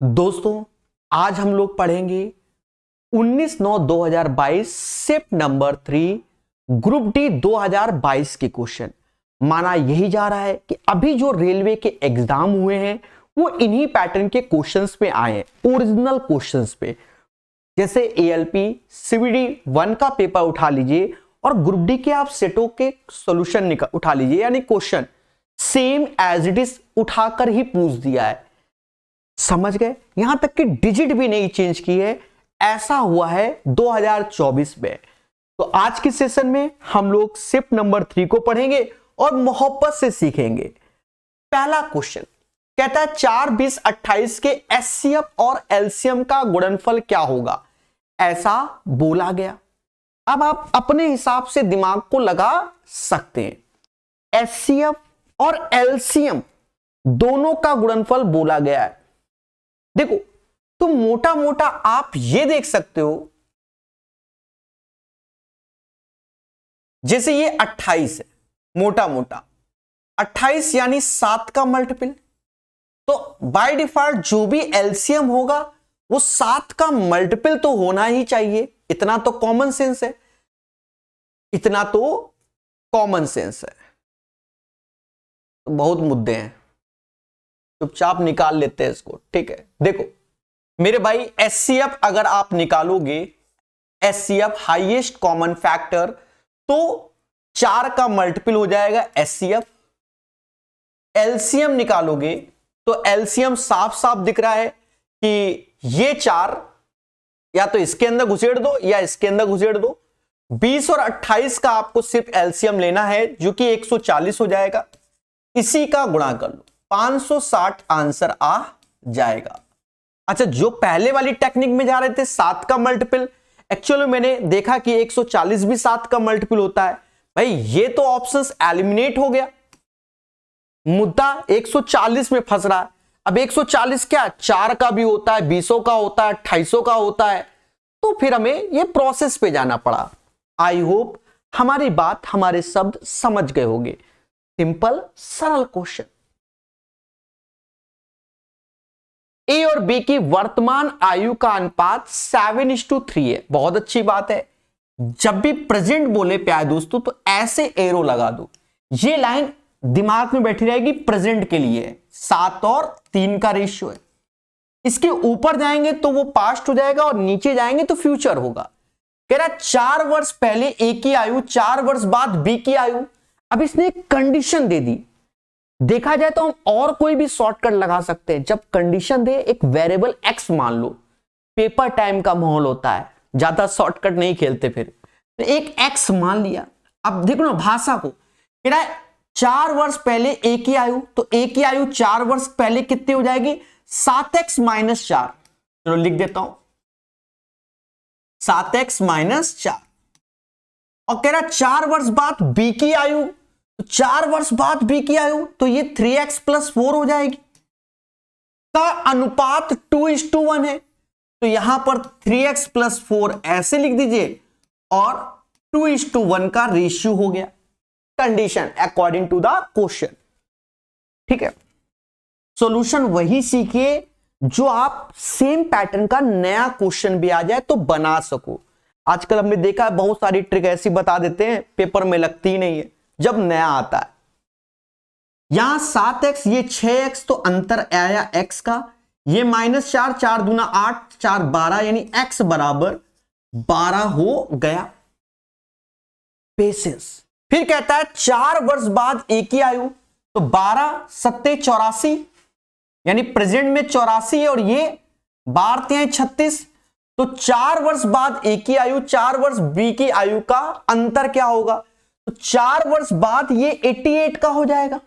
दोस्तों आज हम लोग पढ़ेंगे 19/9/2022 शिफ्ट नंबर 3 ग्रुप डी 2022 के क्वेश्चन। माना यही जा रहा है कि अभी जो रेलवे के एग्जाम हुए हैं वो इन्हीं पैटर्न के क्वेश्चंस पे आए हैं, ओरिजिनल क्वेश्चंस पे। जैसे एएलपी सीवीडी 1 का पेपर उठा लीजिए और ग्रुप डी के आप सेटों के सॉल्यूशन उठा लीजिए, यानी question same as it is उठाकर ही पूछ दिया है। समझ गए? यहां तक कि डिजिट भी नहीं चेंज की है। ऐसा हुआ है 2024 में। तो आज के सेशन में हम लोग शिफ्ट नंबर 3 को पढ़ेंगे और मोहब्बत से सीखेंगे। पहला क्वेश्चन कहता है 4, 20, 28 के एचसीएफ और एलसीएम का गुणनफल क्या होगा, ऐसा बोला गया। अब आप अपने हिसाब से दिमाग को लगा सकते हैं। एचसीएफ और एलसीएम दोनों का गुणनफल बोला गया है। देखो तो मोटा मोटा आप ये देख सकते हो, जैसे ये 28 है, मोटा मोटा 28 यानी 7 का मल्टीपल। तो बाय डिफॉल्ट जो भी एलसीएम होगा वो 7 का मल्टीपल तो होना ही चाहिए। इतना तो कॉमन सेंस है, इतना तो कॉमन सेंस है। तो बहुत मुद्दे हैं, चुपचाप निकाल लेते हैं इसको, ठीक है। देखो मेरे भाई, एचसीएफ अगर आप निकालोगे, एचसीएफ हाईएस्ट कॉमन फैक्टर, तो 4 का मल्टीपल हो जाएगा एचसीएफ। एलसीएम निकालोगे तो एलसीएम साफ साफ दिख रहा है कि ये 4 या तो इसके अंदर घुसेड़ दो या इसके अंदर घुसेड़ दो। 20 और 28 का आपको सिर्फ एलसीएम लेना है, जो कि 140 हो जाएगा। इसी का गुणा कर लो, 560 आंसर आ जाएगा। अच्छा, जो पहले वाली टेक्निक में जा रहे थे 7 का मल्टीपल, एक्चुअली मैंने देखा कि 140 भी 7 का मल्टीपल होता है। भाई ये तो ऑप्शंस एलिमिनेट हो गया, मुद्दा 140 में फंस रहा है। अब 140 क्या 4 का भी होता है, 20 का होता है, 28 का होता है। तो फिर हमें ये प्रोसेस पे जाना पड़ा। आई होप हमारी बात, हमारे शब्द समझ गए होंगे। सिंपल सरल क्वेश्चन। ए और बी की वर्तमान आयु का अनुपात 7:3 है। बहुत अच्छी बात है। जब भी प्रेजेंट बोले प्यारे दोस्तों तो ऐसे एरो लगा दो, ये लाइन दिमाग में बैठी रहेगी, प्रेजेंट के लिए 7 और 3 का रेशियो है। इसके ऊपर जाएंगे तो वो पास्ट हो जाएगा और नीचे जाएंगे तो फ्यूचर होगा। कह रहा 4 वर्ष पहले ए की आयु, 4 वर्ष बाद बी की आयु। अब इसने एक कंडीशन दे दी। देखा जाए तो हम और कोई भी शॉर्टकट लगा सकते हैं। जब कंडीशन दे, एक वेरिएबल एक्स मान लो, पेपर टाइम का माहौल होता है, ज्यादा शॉर्टकट नहीं खेलते। फिर तो एक एक्स मान लिया। अब देखो ना भाषा को, कह रहा है 4 वर्ष पहले ए की आयु, तो ए की आयु 4 वर्ष पहले कितनी हो जाएगी, 7x - 4। चलो लिख देता हूं 7x - 4। और कह रहा 4 वर्ष बाद बी की आयु, 4 वर्ष बाद बी की आयु, तो ये 3x + 4 हो जाएगी। का अनुपात 2:1 है, तो यहां पर 3x + 4 ऐसे लिख दीजिए और 2:1 का रेशियो हो गया। Condition according to the question, ठीक है। सॉल्यूशन वही सीखिए जो आप सेम पैटर्न का नया क्वेश्चन भी आ जाए तो बना सको। आजकल हमने देखा है बहुत सारी ट्रिक ऐसी बता देते हैं, पेपर में लगती नहीं है जब नया आता है। यहां 7x, ये 6x, तो अंतर आया x का। ये -4, 4 दूना 8, 4 12, यानी x बराबर 12 हो गया। पेशेंस। फिर कहता है 4 वर्ष बाद ए की आयु, तो 12 7 84, यानी प्रेजेंट में 84 है और ये 12 36। तो 4 वर्ष बाद ए की आयु, 4 वर्ष बी की आयु का अंतर क्या होगा, तो 4 वर्ष बाद ये 88 का हो जाएगा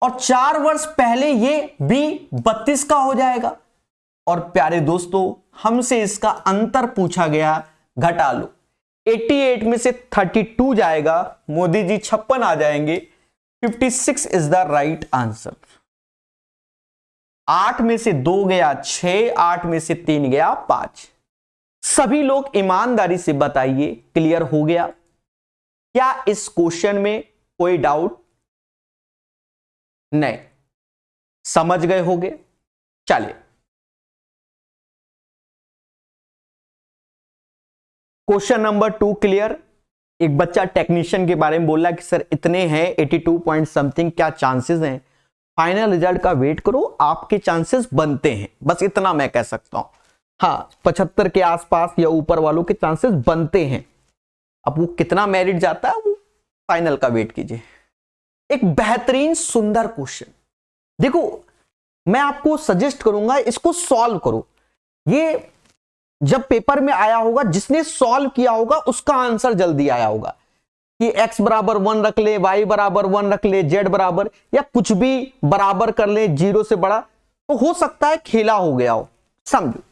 और 4 वर्ष पहले ये बी 32 का हो जाएगा। और प्यारे दोस्तों, हमसे इसका अंतर पूछा गया, घटा लो। 88 में से 32 जाएगा, मोदी जी 56 आ जाएंगे। 56 इज द राइट आंसर। 8 में से 2 गया 6, 8 में से 3 गया 5। सभी लोग ईमानदारी से बताइए, क्लियर हो गया क्या इस क्वेश्चन में कोई डाउट? नहीं, समझ गए होंगे। चलिए क्वेश्चन नंबर 2 क्लियर। एक बच्चा टेक्नीशियन के बारे में बोल रहा है कि सर इतने हैं 82 पॉइंट समथिंग, क्या चांसेस हैं? फाइनल रिजल्ट का वेट करो, आपके चांसेस बनते हैं, बस इतना मैं कह सकता हूं। हाँ, 75 के आसपास या ऊपर वालों के चांसेस बनते हैं। अब वो कितना मेरिट जाता है वो फाइनल का वेट कीजिए। एक बेहतरीन सुंदर क्वेश्चन, देखो मैं आपको सजेस्ट करूंगा इसको सॉल्व करो। ये जब पेपर में आया होगा, जिसने सॉल्व किया होगा उसका आंसर जल्दी आया होगा कि x बराबर 1 रख ले, y बराबर 1 रख ले, z बराबर या कुछ भी बराबर कर ले 0 से बड़ा, तो हो सकता है खेला हो गया हो। समझो,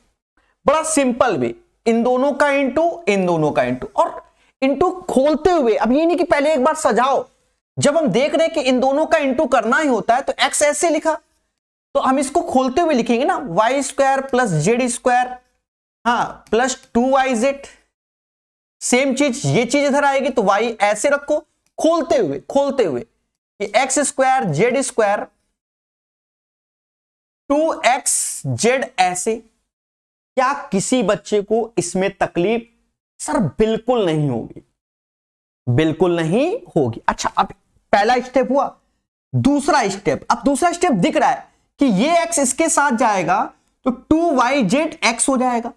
बड़ा सिंपल वे, इन दोनों का इंटू इन दोनों का इंटू, और इंटू खोलते हुए। अब ये नहीं कि पहले एक बार सजाओ, जब हम देख रहे हैं कि इन दोनों का इंटू करना ही होता है तो x ऐसे लिखा, तो हम इसको खोलते हुए लिखेंगे ना, Y square plus Z square, हाँ प्लस 2yz। सेम चीज, ये चीज इधर आएगी तो y ऐसे रखो, खोलते हुए कि x square Z square 2xz ऐसे। क्या किसी बच्चे को इसमें तकलीफ? सर बिल्कुल नहीं होगी, बिल्कुल नहीं होगी। अच्छा, अब पहला स्टेप हुआ, दूसरा स्टेप। अब दूसरा स्टेप दिख रहा है कि ये x इसके साथ जाएगा तो 2yz x हो जाएगा।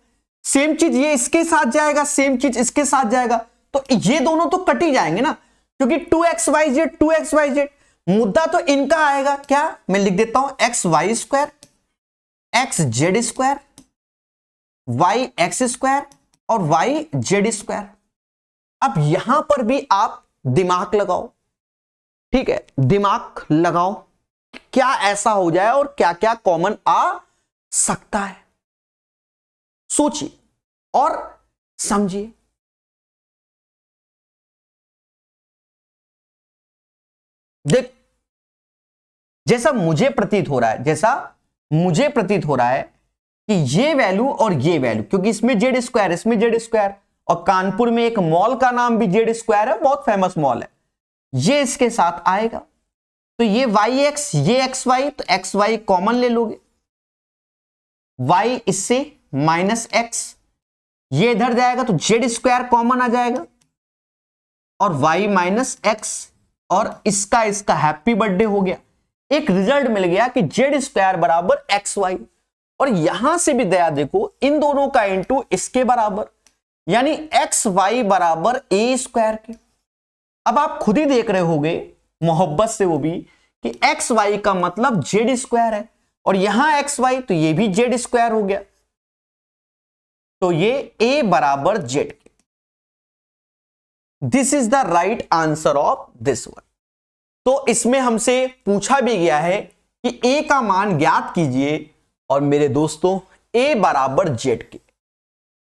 सेम चीज ये इसके साथ जाएगा, सेम चीज इसके साथ जाएगा, तो ये दोनों तो कट ही जाएंगे ना, क्योंकि 2xyz मुद्दा तो इनका आएगा। क्या मैं लिख देता हूं, X Y square X Z square Y X square और वाई जेड स्क्वायर। अब यहां पर भी आप दिमाग लगाओ, ठीक है, दिमाग लगाओ, क्या ऐसा हो जाए और क्या क्या कॉमन आ सकता है। सोचिए और समझिए। देख, जैसा मुझे प्रतीत हो रहा है कि ये वैल्यू और ये वैल्यू, क्योंकि इसमें जेड स्क्वायर इसमें जेड स्क्वायर, और कानपुर में एक मॉल का नाम भी जेड स्क्वायर है, बहुत फेमस मॉल है, ये इसके साथ आएगा। तो ये वाई एक्स ये एक्स वाई, तो एक्स वाई कॉमन ले लोगे, वाई इससे माइनस एक्स, ये इधर जाएगा तो जेड स्क्वायर कॉमन आ जाएगा और वाई माइनस एक्स, और इसका हैप्पी बर्थडे हो गया। एक रिजल्ट मिल गया कि जेड स्क्वायर बराबर एक्स वाई। और यहां से भी दया देखो, इन दोनों का इंटू इसके बराबर, यानी एक्स वाई बराबर ए स्क्वायर के। अब आप खुद ही देख रहे होगे मोहब्बत से वो भी कि एक्स वाई का मतलब जेड स्क्वायर है, और यहां एक्स वाई तो ये भी जेड स्क्वायर हो गया, तो ये ए बराबर जेड के। This is the right answer of this one. तो इसमें हमसे पूछा भी गया है कि ए का मान ज्ञात कीजिए, और मेरे दोस्तों ए बराबर जेड के।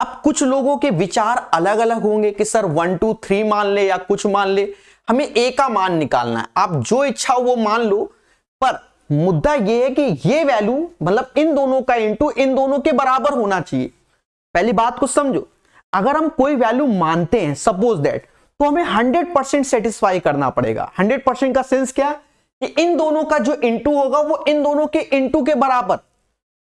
अब कुछ लोगों के विचार अलग अलग होंगे कि सर 1 2 3 मान ले या कुछ मान ले, हमें ए का मान निकालना है। आप जो इच्छा हो वो मान लो, पर मुद्दा ये है कि ये वैल्यू मतलब इन दोनों का इंटू इन दोनों के बराबर होना चाहिए। पहली बात को समझो, अगर हम कोई वैल्यू मानते हैं सपोज दैट, तो हमें 100% सेटिस्फाई करना पड़ेगा। 100% का सेंस क्या, कि इन दोनों का जो इंटू होगा वो इन दोनों के इंटू के बराबर,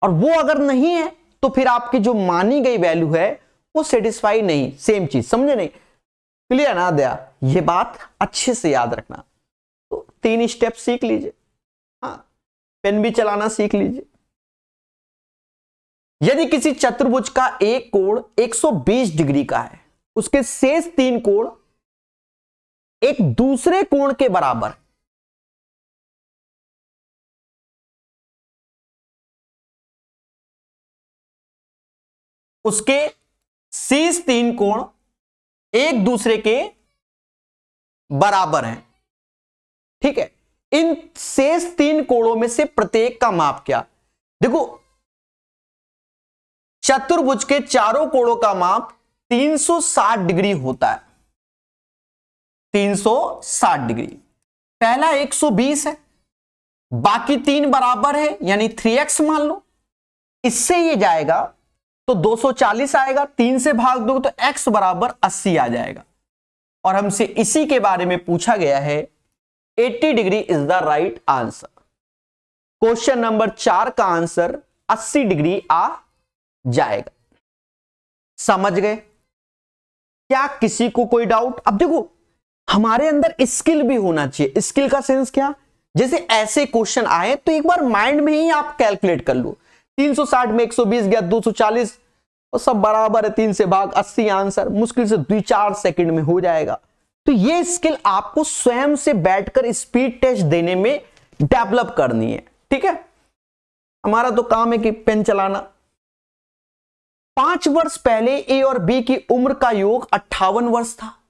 और वो अगर नहीं है तो फिर आपकी जो मानी गई वैल्यू है वो सेटिस्फाई नहीं। सेम चीज, समझे नहीं? क्लियर ना दया? ये बात अच्छे से याद रखना। तो 3 स्टेप सीख लीजिए, हाँ, पेन भी चलाना सीख लीजिए। यदि किसी चतुर्भुज का एक कोण 120 डिग्री का है, उसके शेष 3 कोण एक दूसरे कोण के बराबर, उसके शेष 3 कोण एक दूसरे के बराबर हैं, ठीक है। इन शेष 3 कोणों में से प्रत्येक का माप क्या? देखो, चतुर्भुज के चारों कोणों का माप 360 डिग्री होता है। 360 डिग्री। पहला 120 है, बाकी 3 बराबर है, यानी 3x मान लो। इससे ये जाएगा तो 240 आएगा, 3 से भाग दो तो x बराबर 80 आ जाएगा। और हमसे इसी के बारे में पूछा गया है, 80 degree is the right answer. Question number 4 का आंसर 80 डिग्री आ जाएगा। समझ गए? क्या किसी को कोई डाउट? अब देखो हमारे अंदर स्किल भी होना चाहिए। स्किल का सेंस क्या? जैसे ऐसे क्वेश्चन आए तो एक बार माइंड में ही आप कैलकुलेट कर लो, 360 में 120 गया 240 और सब बराबर है, 3 से भाग 80 आंसर मुश्किल से 2-4 सेकंड में हो जाएगा। तो ये स्किल आपको स्वयं से बैठकर स्पीड टेस्ट देने में डेवलप करनी है, ठीक है। हमारा तो काम है कि पेन चलाना। 5 वर्ष पहले ए और बी की उम्र का योग 58 वर्ष था,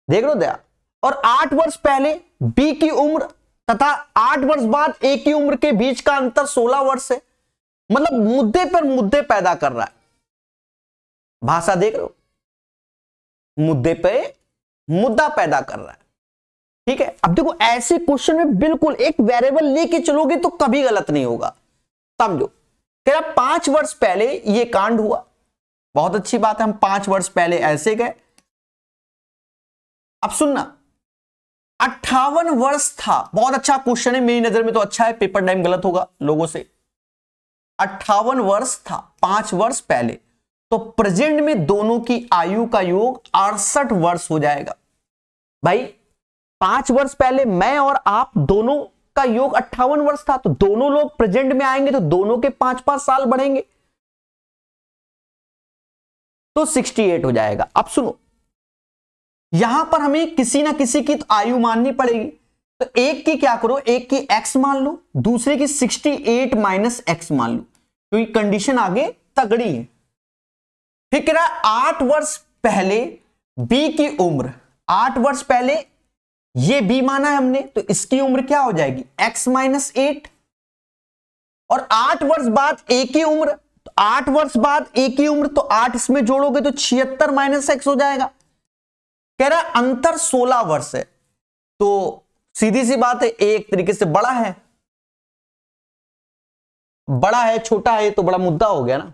देख लो दया। और 8 वर्ष पहले बी की उम्र तथा 8 वर्ष बाद ए की उम्र के बीच का अंतर 16 वर्ष है। मतलब मुद्दे पर मुद्दे पैदा कर रहा है। भाषा देख लो, मुद्दे पे मुद्दा पैदा कर रहा है, ठीक है। अब देखो ऐसे क्वेश्चन में बिल्कुल एक वेरिएबल लेके चलोगे तो कभी गलत नहीं होगा, समझो। कह रहा 5 वर्ष पहले ये कांड हुआ, बहुत अच्छी बात है, हम 5 वर्ष पहले ऐसे गए। अब सुनना, 58 वर्ष था, बहुत अच्छा क्वेश्चन है, मेरी नजर में तो अच्छा है, पेपर टाइम गलत होगा लोगों से। 58 वर्ष था 5 वर्ष पहले, तो प्रेजेंट में दोनों की आयु का योग 68 वर्ष हो जाएगा। भाई 5 वर्ष पहले मैं और आप दोनों का योग 58 वर्ष था, तो दोनों लोग प्रेजेंट में आएंगे तो दोनों के 5-5 साल बढ़ेंगे, तो 68 हो जाएगा। अब सुनो, यहां पर हमें किसी ना किसी की तो आयु माननी पड़ेगी, तो एक की क्या करो, एक की x मान लो, दूसरे की 68 माइनस x मान लो, क्योंकि कंडीशन आगे तगड़ी है। फिर कह रहा 8 वर्ष पहले b की उम्र, 8 वर्ष पहले ये b माना है हमने, तो इसकी उम्र क्या हो जाएगी x माइनस 8। और 8 वर्ष बाद a की उम्र, तो 8 वर्ष बाद a की उम्र, तो 8 इसमें जोड़ोगे तो 76 माइनस x हो जाएगा। कह रहा अंतर 16 वर्ष है, तो सीधी सी बात है, एक तरीके से बड़ा है, बड़ा है छोटा है तो बड़ा मुद्दा हो गया ना।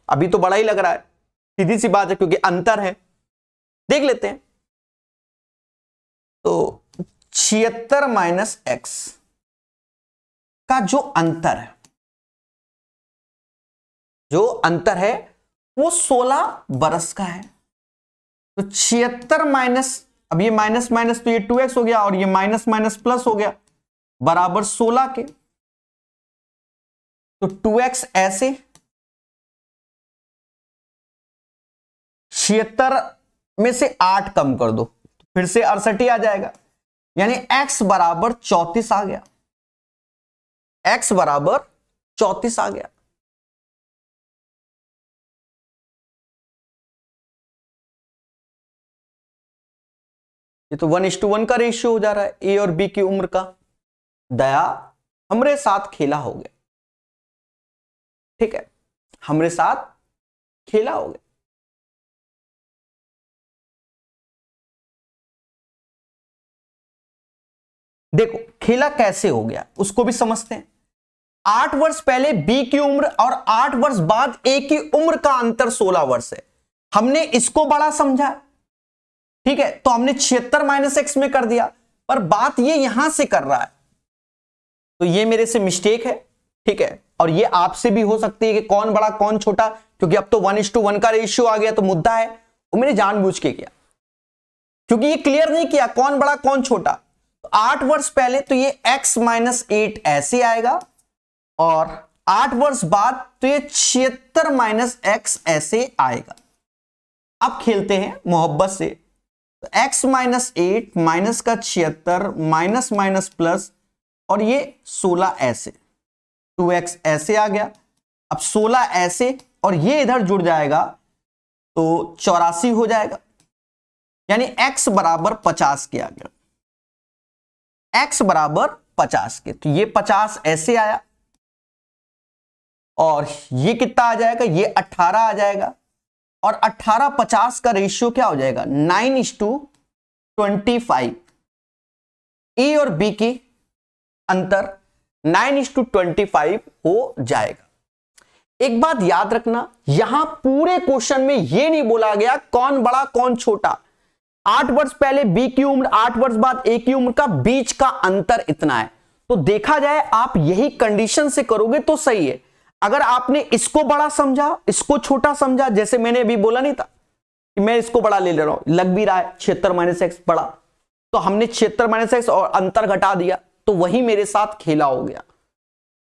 अभी तो बड़ा ही लग रहा है, सीधी सी बात है, क्योंकि अंतर है। देख लेते हैं, तो 76 माइनस x का जो अंतर है, जो अंतर है वो 16 बरस का है। तो 76 माइनस, अब ये माइनस माइनस तो ये 2x हो गया, और ये माइनस माइनस प्लस हो गया, बराबर 16 के। तो 2x ऐसे, 76 में से 8 कम कर दो, फिर से 68 आ जाएगा, यानी x बराबर 34 आ गया, x बराबर 34 आ गया। ये तो 1:1 का रेशियो हो जा रहा है, ए और बी की उम्र का। दया हमरे साथ खेला हो गया, ठीक है, हमरे साथ खेला हो गया। देखो खेला कैसे हो गया उसको भी समझते हैं। 8 वर्ष पहले बी की उम्र और 8 वर्ष बाद ए की उम्र का अंतर 16 वर्ष है, हमने इसको बड़ा समझा, ठीक है, तो हमने 76 माइनस x में कर दिया, पर बात ये यहां से कर रहा है, तो ये मेरे से मिस्टेक है, ठीक है। और ये आपसे भी हो सकती है कि कौन बड़ा कौन छोटा, क्योंकि अब तो 1:1 का रेशियो आ गया, तो मुद्दा है, वो मैंने जानबूझ के किया, क्योंकि ये क्लियर नहीं किया कौन बड़ा कौन छोटा। तो 8 वर्ष पहले तो ये x माइनस 8 ऐसे आएगा, और 8 वर्ष बाद तो ये 76 माइनस x ऐसे आएगा। अब खेलते हैं मोहब्बत से, तो x माइनस 8 माइनस का 76 माइनस माइनस प्लस, और ये 16 ऐसे, 2x ऐसे आ गया। अब 16 ऐसे और ये इधर जुड़ जाएगा तो 84 हो जाएगा, यानी x बराबर 50 के आ गया, x बराबर 50 के। तो ये 50 ऐसे आया, और ये कितना आ जाएगा, ये 18 आ जाएगा, और 18-50 का रेशियो क्या हो जाएगा 9:25। ए और बी की अंतर 9:25 हो जाएगा। एक बात याद रखना, यहां पूरे क्वेश्चन में यह नहीं बोला गया कौन बड़ा कौन छोटा। 8 वर्ष पहले बी की उम्र, 8 वर्ष बाद ए की उम्र का बीच का अंतर इतना है, तो देखा जाए आप यही कंडीशन से करोगे तो सही है। अगर आपने इसको बड़ा समझा, इसको छोटा समझा, जैसे मैंने अभी बोला नहीं था कि मैं इसको बड़ा ले रहा हूं, लग भी रहा है 76 माइनस एक्स बड़ा, तो हमने 76 माइनस एक्स और अंतर घटा दिया, तो वही मेरे साथ खेला हो गया।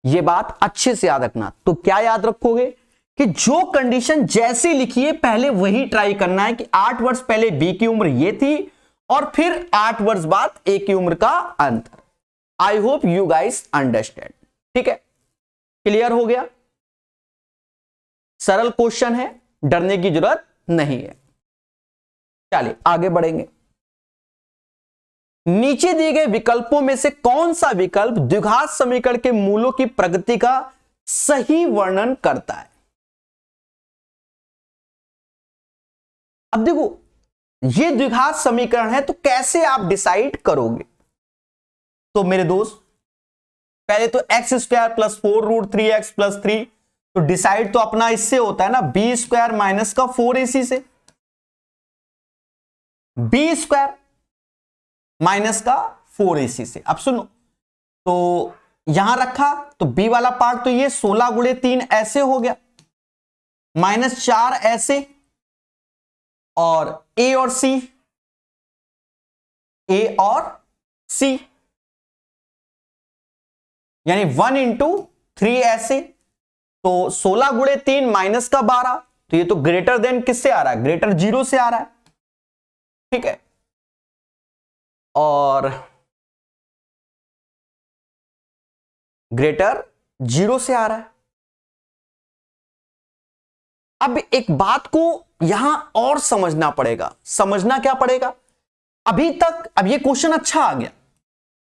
ये बात अच्छे से याद रखना। तो क्या याद रखोगे कि जो कंडीशन जैसी लिखी है पहले वही ट्राई करना है कि 8 वर्ष पहले बी की उम्र ये थी और फिर 8 वर्ष बाद ए की उम्र का अंतर। I hope you guys understand. ठीक है, क्लियर हो गया? सरल क्वेश्चन है, डरने की जरूरत नहीं है। चलिए आगे बढ़ेंगे। नीचे दिए गए विकल्पों में से कौन सा विकल्प द्विघात समीकरण के मूलों की प्रगति का सही वर्णन करता है? अब देखो, ये द्विघात समीकरण है तो कैसे आप डिसाइड करोगे? तो मेरे दोस्त, पहले तो x square plus 4√3x plus 3, तो डिसाइड तो अपना इससे होता है ना, बी स्क्वायर माइनस का 4ac से, बी स्क्वायर माइनस का 4ac से। अब सुनो, तो यहां रखा तो b वाला पार्ट तो ये 16 गुणे 3 ऐसे हो गया, -4 ऐसे, और a और c, a और c, यानी 1 into 3 ऐसे, तो 16 गुणे 3 माइनस का 12, तो ये तो ग्रेटर देन किससे आ रहा है? ग्रेटर 0 से आ रहा है। ठीक है, और ग्रेटर 0 से आ रहा है। अब एक बात को यहां और समझना पड़ेगा। समझना क्या पड़ेगा? अभी तक, अब ये क्वेश्चन अच्छा आ गया,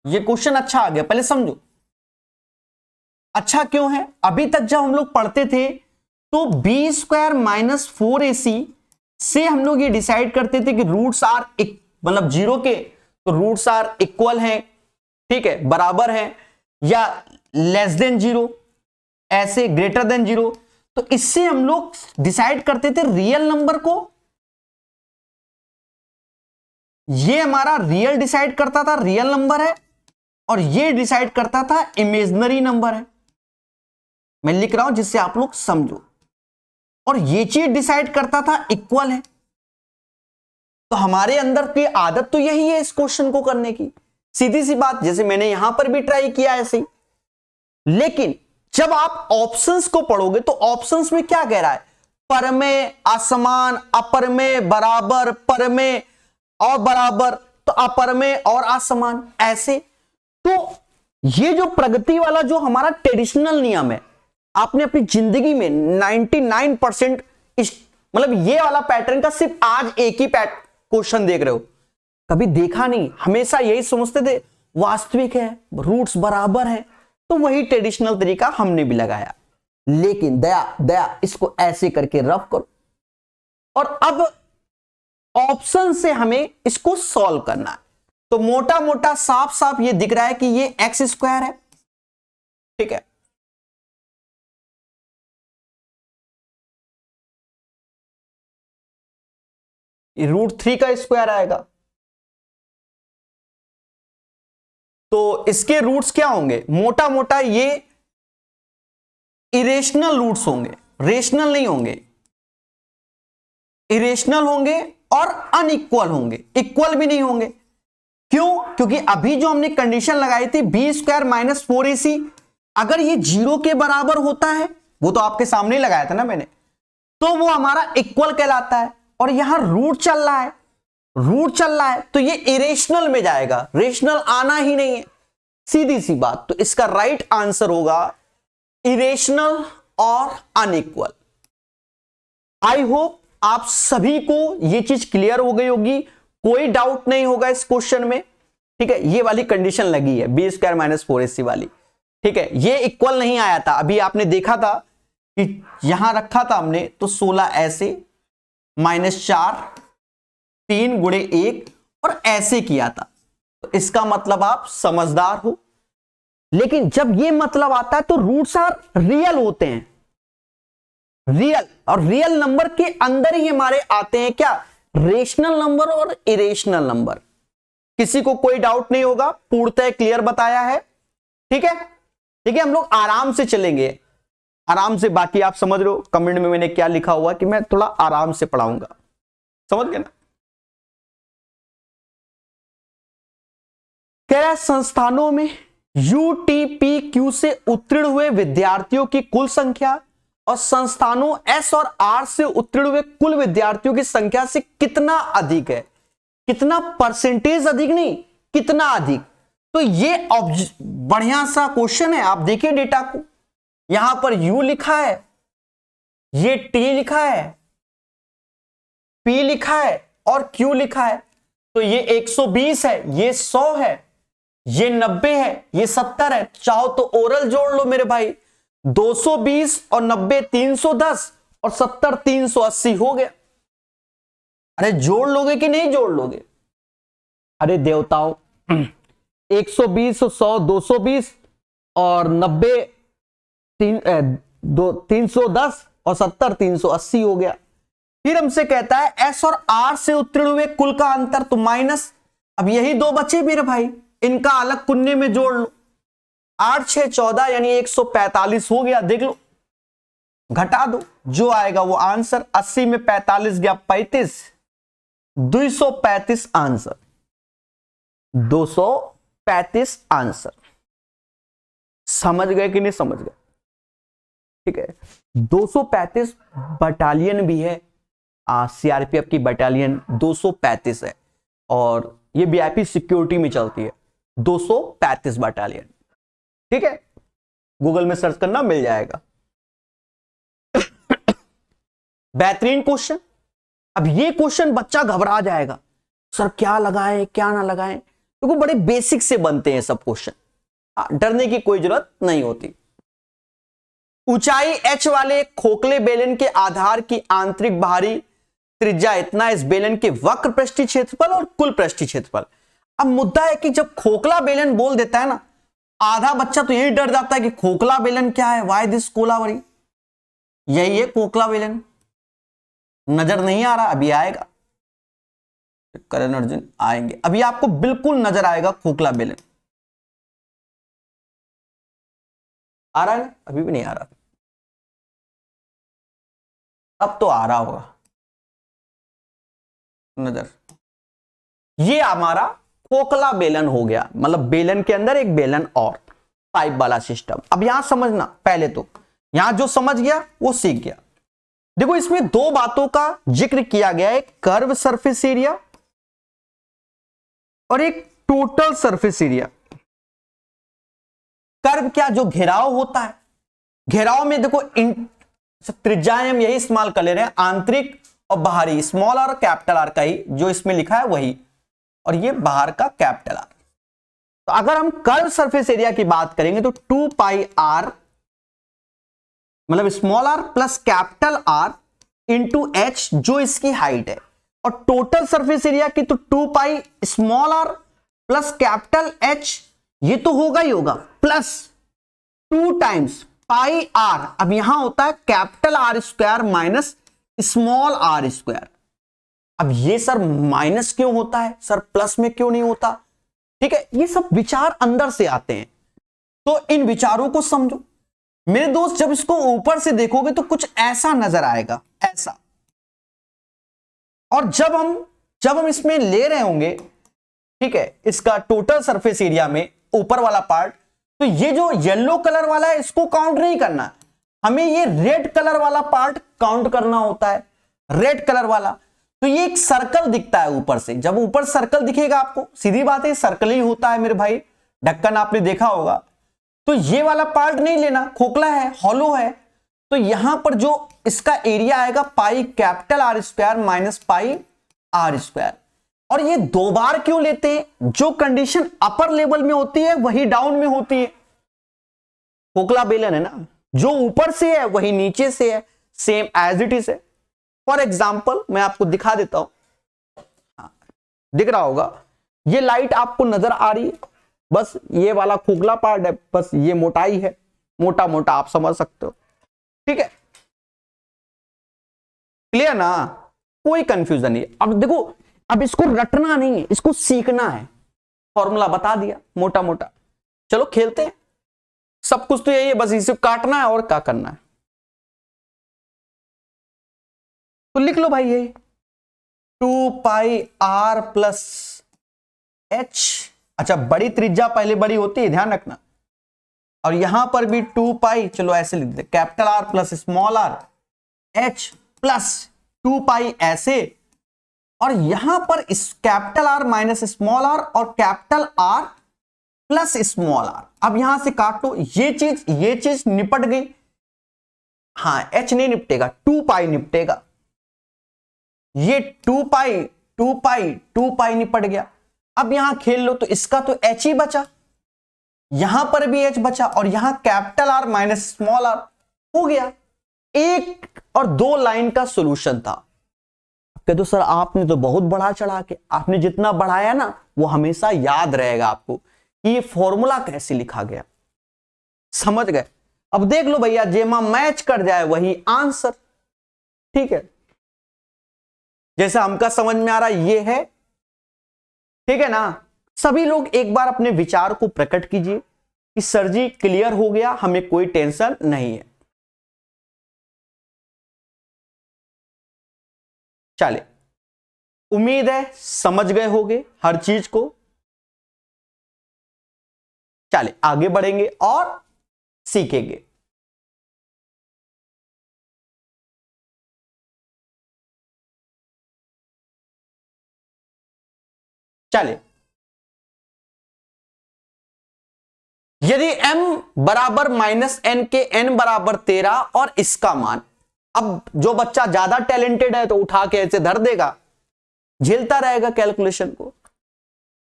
ये क्वेश्चन अच्छा आ गया, पहले समझो अच्छा क्यों है। अभी तक जब हम लोग पढ़ते थे तो बी स्क्वायर माइनस 4ac से हम लोग ये डिसाइड करते थे कि रूट्स आर मतलब 0 के, तो रूट्स आर इक्वल हैं, ठीक है, बराबर हैं, या लेस देन 0, ऐसे ग्रेटर देन 0। तो इससे हम लोग डिसाइड करते थे रियल नंबर को, ये हमारा रियल डिसाइड करता था रियल नंबर है, और ये डिसाइड करता था इमेजिनरी नंबर है। मैं लिख रहा हूं जिससे आप लोग समझो, और ये चीज डिसाइड करता था इक्वल है। तो हमारे अंदर की आदत तो यही है इस क्वेश्चन को करने की, सीधी सी बात, जैसे मैंने यहां पर भी ट्राई किया ऐसे ही। लेकिन जब आप ऑप्शंस को पढ़ोगे तो ऑप्शंस में क्या कह रहा है? पर में, असमान, अपर में, बराबर, पर में और बराबर, तो अपर में और असमान, ऐसे। तो ये जो प्रगति वाला जो हमारा ट्रेडिशनल नियम है, आपने अपनी जिंदगी में 99% मतलब ये वाला पैटर्न का सिर्फ आज एक ही क्वेश्चन देख रहे हो, कभी देखा नहीं। हमेशा यही समझते थे वास्तविक है, रूट्स बराबर है, तो वही ट्रेडिशनल तरीका हमने भी लगाया। लेकिन दया इसको ऐसे करके रफ करो, और अब ऑप्शन से हमें इसको सॉल्व करना है। तो मोटा मोटा साफ साफ ये दिख रहा है कि ये एक्स स्क्वायर है, ठीक है, ये √3 का स्क्वायर आएगा। तो इसके रूट्स क्या होंगे? मोटा मोटा ये इरेशनल रूट्स होंगे, रेशनल नहीं होंगे, इरेशनल होंगे और अनइक्वल होंगे, इक्वल भी नहीं होंगे। क्यों? क्योंकि अभी जो हमने कंडीशन लगाई थी बी स्क्वायर माइनस 4ac, अगर ये 0 के बराबर होता है, वो तो आपके सामने ही लगाया था ना मैंने, तो वो हमारा इक्वल कहलाता है। और यहां रूट चल रहा है, रूट चल रहा है, तो ये इरेशनल में जाएगा, रेशनल आना ही नहीं है, सीधी सी बात। तो इसका राइट आंसर होगा इरेशनल और अनइक्वल। आई होप आप सभी को यह चीज क्लियर हो गई होगी, कोई डाउट नहीं होगा इस क्वेश्चन में, ठीक है। ये वाली कंडीशन लगी है बी स्क्वायर माइनस 4ac वाली, ठीक है। ये इक्वल नहीं आया था, अभी आपने देखा था कि यहां रखा था हमने, तो 16 ऐसे, -4, 3 गुणे 1 और ऐसे किया था। तो इसका मतलब आप समझदार हो। लेकिन जब ये मतलब आता है तो रूट्स आर रियल होते हैं, रियल, और रियल नंबर के अंदर ही हमारे आते हैं क्या? रेशनल नंबर और इरेशनल नंबर। किसी को कोई डाउट नहीं होगा, पूर्णतः क्लियर बताया है, ठीक है। ठीक है, हम लोग आराम से चलेंगे, आराम से, बाकी आप समझ रहे हो कमेंट में मैंने क्या लिखा हुआ कि मैं थोड़ा आराम से पढ़ाऊंगा, समझ गए ना। कह रहा है संस्थानों में यूटीपीक्यू से उत्तीर्ण हुए विद्यार्थियों की कुल संख्या और संस्थानों एस और आर से उत्तीर्ण हुए कुल विद्यार्थियों की संख्या से कितना अधिक है, कितना परसेंटेज अधिक नहीं, कितना अधिक। तो ये बढ़िया सा क्वेश्चन है। आप देखिए डेटा को, यहां पर यू लिखा है, ये टी लिखा है, पी लिखा है और क्यू लिखा है। तो ये 120 है, ये 100 है, ये 90 है, ये 70 है। चाहो तो ओरल जोड़ लो मेरे भाई, 220 और 90 310 और 70 380 हो गया। अरे जोड़ लोगे कि नहीं जोड़ लोगे? अरे देवताओं 120 100 220 और 90 310 और 70 380 हो गया। फिर हमसे कहता है एस और आर से उत्तीर्ण हुए कुल का अंतर, तो माइनस। अब यही दो बचे मेरे भाई, इनका अलग कुन्ने में जोड़ लो। 8 6 14 यानी 145 हो गया। देख लो, घटा दो, जो आएगा वो आंसर। 80 में 45 गया 35, 235 आंसर, 235 आंसर। समझ गए कि नहीं समझ गए? ठीक है, 235 बटालियन भी है, सीआरपीएफ की बटालियन 235 है और ये वीआईपी सिक्योरिटी में चलती है, 235 बटालियन। ठीक है, गूगल में सर्च करना मिल जाएगा। बेहतरीन क्वेश्चन। अब ये क्वेश्चन बच्चा घबरा जाएगा, सर क्या लगाएं क्या ना लगाएं, क्योंकि तो बड़े बेसिक से बनते हैं सब क्वेश्चन, डरने की कोई जरूरत नहीं होती। ऊंचाई h वाले खोखले बेलन के आधार की आंतरिक बाहरी त्रिज्या इतना, इस बेलन के वक्र पृष्ठीय क्षेत्रफल और कुल पृष्ठीय क्षेत्रफल। अब मुद्दा है कि जब खोखला बेलन बोल देता है ना, आधा बच्चा तो यही डर जाता है कि खोखला बेलन क्या है, वाई दिस कोलावरी, यही है खोखला बेलन। नजर नहीं आ रहा, अभी आएगा, करण अर्जुन आएंगे, अभी आपको बिल्कुल नजर आएगा खोखला बेलन। आ रहा है ना? अभी भी नहीं आ रहा, अब तो आ रहा होगा नजर। ये हमारा खोखला बेलन हो गया, मतलब बेलन के अंदर एक बेलन और पाइप वाला सिस्टम। अब यहां समझना, पहले तो यहां जो समझ गया वो सीख गया। देखो इसमें दो बातों का जिक्र किया गया है, कर्व सरफेस एरिया और एक टोटल सरफेस एरिया। कर्व क्या, जो घेराव होता है, घेराव में देखो त्रिज्याएं हम यही इस्तेमाल कर ले रहे हैं, आंतरिक और बाहरी, स्मॉल आर कैपिटल आर का ही जो इसमें लिखा है वही, और ये बाहर का कैपिटल आर। तो अगर हम कर्व सरफेस एरिया की बात करेंगे तो 2 पाई आर, मतलब small R plus capital R into H, जो इसकी हाइट है, और टोटल सरफेस एरिया की तो 2 pi small R plus capital H, ये तो होगा ही होगा, प्लस 2 टाइम्स पाई आर। अब यहां होता है capital R square minus small R square. अब ये सर माइनस क्यों होता है, सर प्लस में क्यों नहीं होता? ठीक है, ये सब विचार अंदर से आते हैं, तो इन विचारों को समझो मेरे दोस्त। जब इसको ऊपर से देखोगे तो कुछ ऐसा नजर आएगा, ऐसा। और जब हम इसमें ले रहे होंगे, ठीक है, इसका टोटल सरफेस एरिया में ऊपर वाला पार्ट, तो ये जो येलो कलर वाला है इसको काउंट नहीं करना, हमें ये रेड कलर वाला पार्ट काउंट करना होता है, रेड कलर वाला। तो ये एक सर्कल दिखता है ऊपर से, जब ऊपर सर्कल दिखेगा आपको, सीधी बात है सर्कल ही होता है मेरे भाई, ढक्कन आपने देखा होगा। तो ये वाला पार्ट नहीं लेना, खोखला है, हॉलो है, तो यहां पर जो इसका एरिया आएगा pi capital R square minus pi R square. और ये दो बार क्यों लेते हैं? जो कंडीशन अपर लेवल में होती है वही डाउन में होती है। खोखला बेलन है ना, जो ऊपर से है वही नीचे से है, सेम एज इट इज है। फॉर एग्जाम्पल मैं आपको दिखा देता हूं, दिख रहा होगा, ये लाइट आपको नजर आ रही है, बस ये वाला खोखला पार्ट है, बस ये मोटाई है, मोटा मोटा आप समझ सकते हो। ठीक है, क्लियर ना, कोई कंफ्यूजन नहीं। अब देखो, अब इसको रटना नहीं है, इसको सीखना है। फॉर्मूला बता दिया मोटा मोटा, चलो खेलते हैं। सब कुछ तो यही है, बस इसे काटना है और क्या करना है। तो लिख लो भाई ये 2πr प्लस एच। अच्छा, बड़ी त्रिज्या पहले बड़ी होती है, ध्यान रखना। और यहां पर भी 2π, चलो ऐसे लिख दे, capital R plus small R H plus 2π ऐसे। और यहां पर इस capital R minus small R और capital R plus small R. अब यहां से काट लो, ये चीज निपट गई। हाँ, एच नहीं निपटेगा, 2π निपटेगा। ये 2π निपट गया। अब यहां खेल लो तो इसका तो एच ही बचा, यहां पर भी एच बचा, और यहां capital R minus small R हो गया। एक और दो लाइन का सॉल्यूशन था। तो सर आपने तो बहुत बढ़ा चढ़ा के, आपने जितना बढ़ाया ना वो हमेशा याद रहेगा आपको कि ये फॉर्मूला कैसे लिखा गया, समझ गए। अब देख लो भैया, जेमा मैच कर जाए वही आंसर, ठीक है। जैसे हमका समझ में आ रहा ये है, ठीक है ना। सभी लोग एक बार अपने विचार को प्रकट कीजिए कि सर जी क्लियर हो गया, हमें कोई टेंशन नहीं है। चले, उम्मीद है समझ गए होंगे हर चीज को। चले आगे बढ़ेंगे और सीखेंगे। चले, यदि m बराबर माइनस एन के n बराबर 13 और इसका मान, अब जो बच्चा ज्यादा टैलेंटेड है तो उठा के ऐसे धर देगा, झेलता रहेगा कैलकुलेशन को,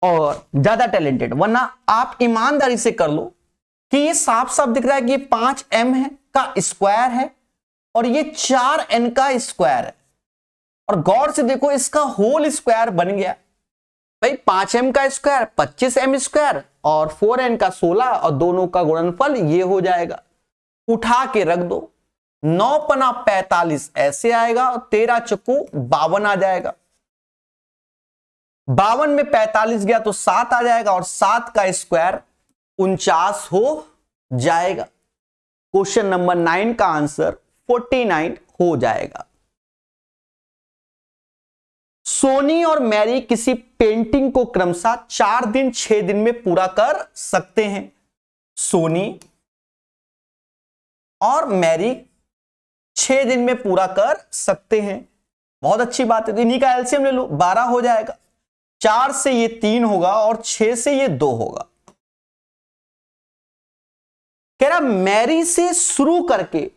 और ज्यादा टैलेंटेड, वरना आप ईमानदारी से कर लो कि ये साफ साफ दिख रहा है कि ये 5m है का स्क्वायर है और ये 4n का स्क्वायर है। और गौर से देखो, इसका होल स्क्वायर बन गया भाई। 5m का स्क्वायर 25m स्क्वायर और 4n का 16, और दोनों का गुणनफल ये हो जाएगा। उठा के रख दो, 9 पना 45 ऐसे आएगा और 13 चक्कू 52 आ जाएगा। 52 में 45 गया तो 7 आ जाएगा और 7 का स्क्वायर 49 हो जाएगा। क्वेश्चन नंबर 9 का आंसर 49 हो जाएगा। सोनी और मैरी किसी पेंटिंग को क्रमशः 4 दिन 6 दिन में पूरा कर सकते हैं। सोनी और मैरी 6 दिन में पूरा कर सकते हैं, बहुत अच्छी बात है। तो इन्हीं का एलसीएम ले लो, 12 हो जाएगा। 4 से ये 3 होगा और 6 से ये 2 होगा। कह रहा मैरी से शुरू करके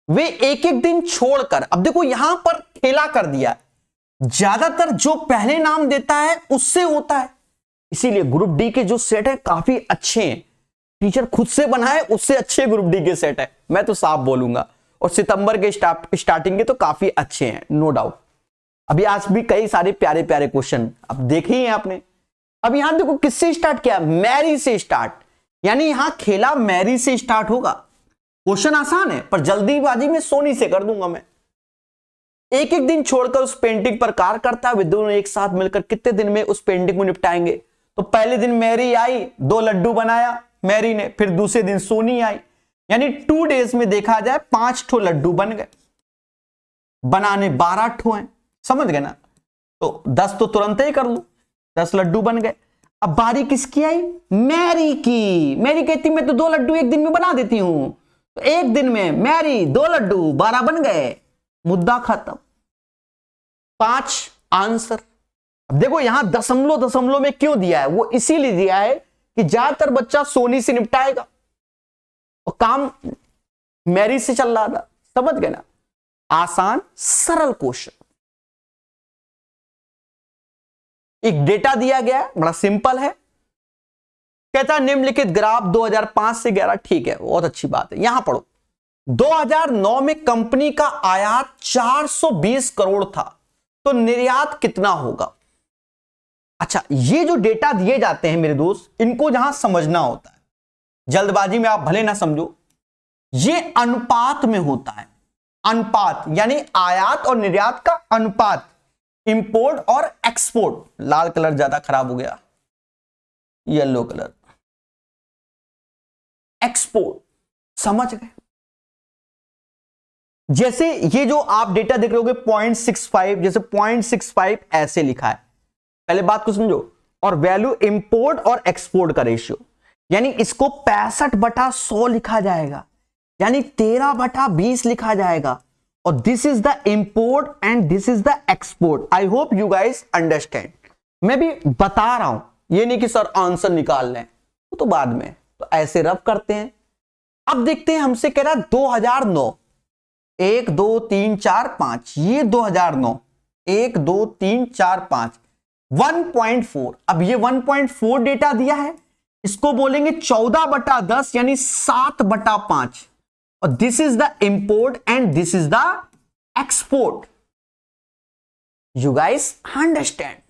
वे एक एक दिन छोड़कर, अब देखो यहां पर खेला कर दिया, ज्यादातर जो पहले नाम देता है उससे होता है। इसीलिए ग्रुप डी के जो सेट है काफी अच्छे हैं, टीचर खुद से बनाए उससे अच्छे ग्रुप डी के सेट है, मैं तो साफ बोलूंगा। और सितंबर के स्टार्टिंग के तो काफी अच्छे हैं, नो डाउट। अभी आज भी कई सारे प्यारे प्यारे क्वेश्चन अब देखे ही हैं आपने। अब यहां देखो किससे स्टार्ट किया, मैरी से स्टार्ट, यानी यहां खेला मैरी से स्टार्ट होगा। क्वेश्चन आसान है पर जल्दीबाजी में सोनी से कर दूंगा मैं। एक एक दिन छोड़कर उस पेंटिंग पर कार्य करता है, वे दोनों एक साथ मिलकर कितने दिन में उस पेंटिंग को निपटाएंगे। तो पहले दिन मैरी आई, 2 लड्डू बनाया मैरी ने, फिर दूसरे दिन सोनी आई, यानी 2 डेज में देखा जाए 5 ठो लड्डू बन गए, बनाने 12 ठो हैं, समझ गए ना। तो 10 तो तुरंत ही कर लो, 10 लड्डू बन गए। अब बारी किसकी आई, मैरी की। मैरी कहती मैं तो 2 लड्डू एक दिन में बना देती हूं, तो एक दिन में मैरी 2 लड्डू 12 बन गए, मुद्दा खत्म। 5 आंसर। अब देखो यहां दशमलव दशमलव में क्यों दिया है, वो इसीलिए दिया है कि ज्यादातर बच्चा सोनी से निपटाएगा और काम मैरी से चल रहा था, समझ गए ना। आसान सरल क्वेश्चन। एक डेटा दिया गया है, बड़ा सिंपल है। कहता है निम्नलिखित ग्राफ 2005 से 11, ठीक है, बहुत अच्छी बात है। यहां पढ़ो, 2009 में कंपनी का आयात 420 करोड़ था, तो निर्यात कितना होगा। अच्छा, ये जो डेटा दिए जाते हैं मेरे दोस्त, इनको जहां समझना होता है, जल्दबाजी में आप भले ना समझो, ये अनुपात में होता है। अनुपात यानी आयात और निर्यात का अनुपात, इंपोर्ट और एक्सपोर्ट। लाल कलर ज्यादा खराब हो गया, येलो कलर, एक्सपोर्ट, समझ गए। जैसे ये जो आप डेटा देख रहे होगे 0.65, जैसे 0.65 ऐसे लिखा है, पहले बात को समझो। और वैल्यू इंपोर्ट और एक्सपोर्ट का रेशियो, यानी इसको 65/100 लिखा जाएगा, यानी 13/20 लिखा जाएगा। और this is the import and this is the export. I hope you guys understand. मैं भी बता रहा हूं, ये नहीं कि सर आंसर निकाल लें, वो तो बाद में, तो ऐसे रफ करते हैं। अब देखते हैं, हमसे कह रहा 2009, 1 2 3 4 5, ये 2009, 1 2 3 4 5, 1.4। अब ये 1.4 डेटा दिया है, इसको बोलेंगे 14/10 यानी 7/5। और this is the import and this is the export. You guys understand.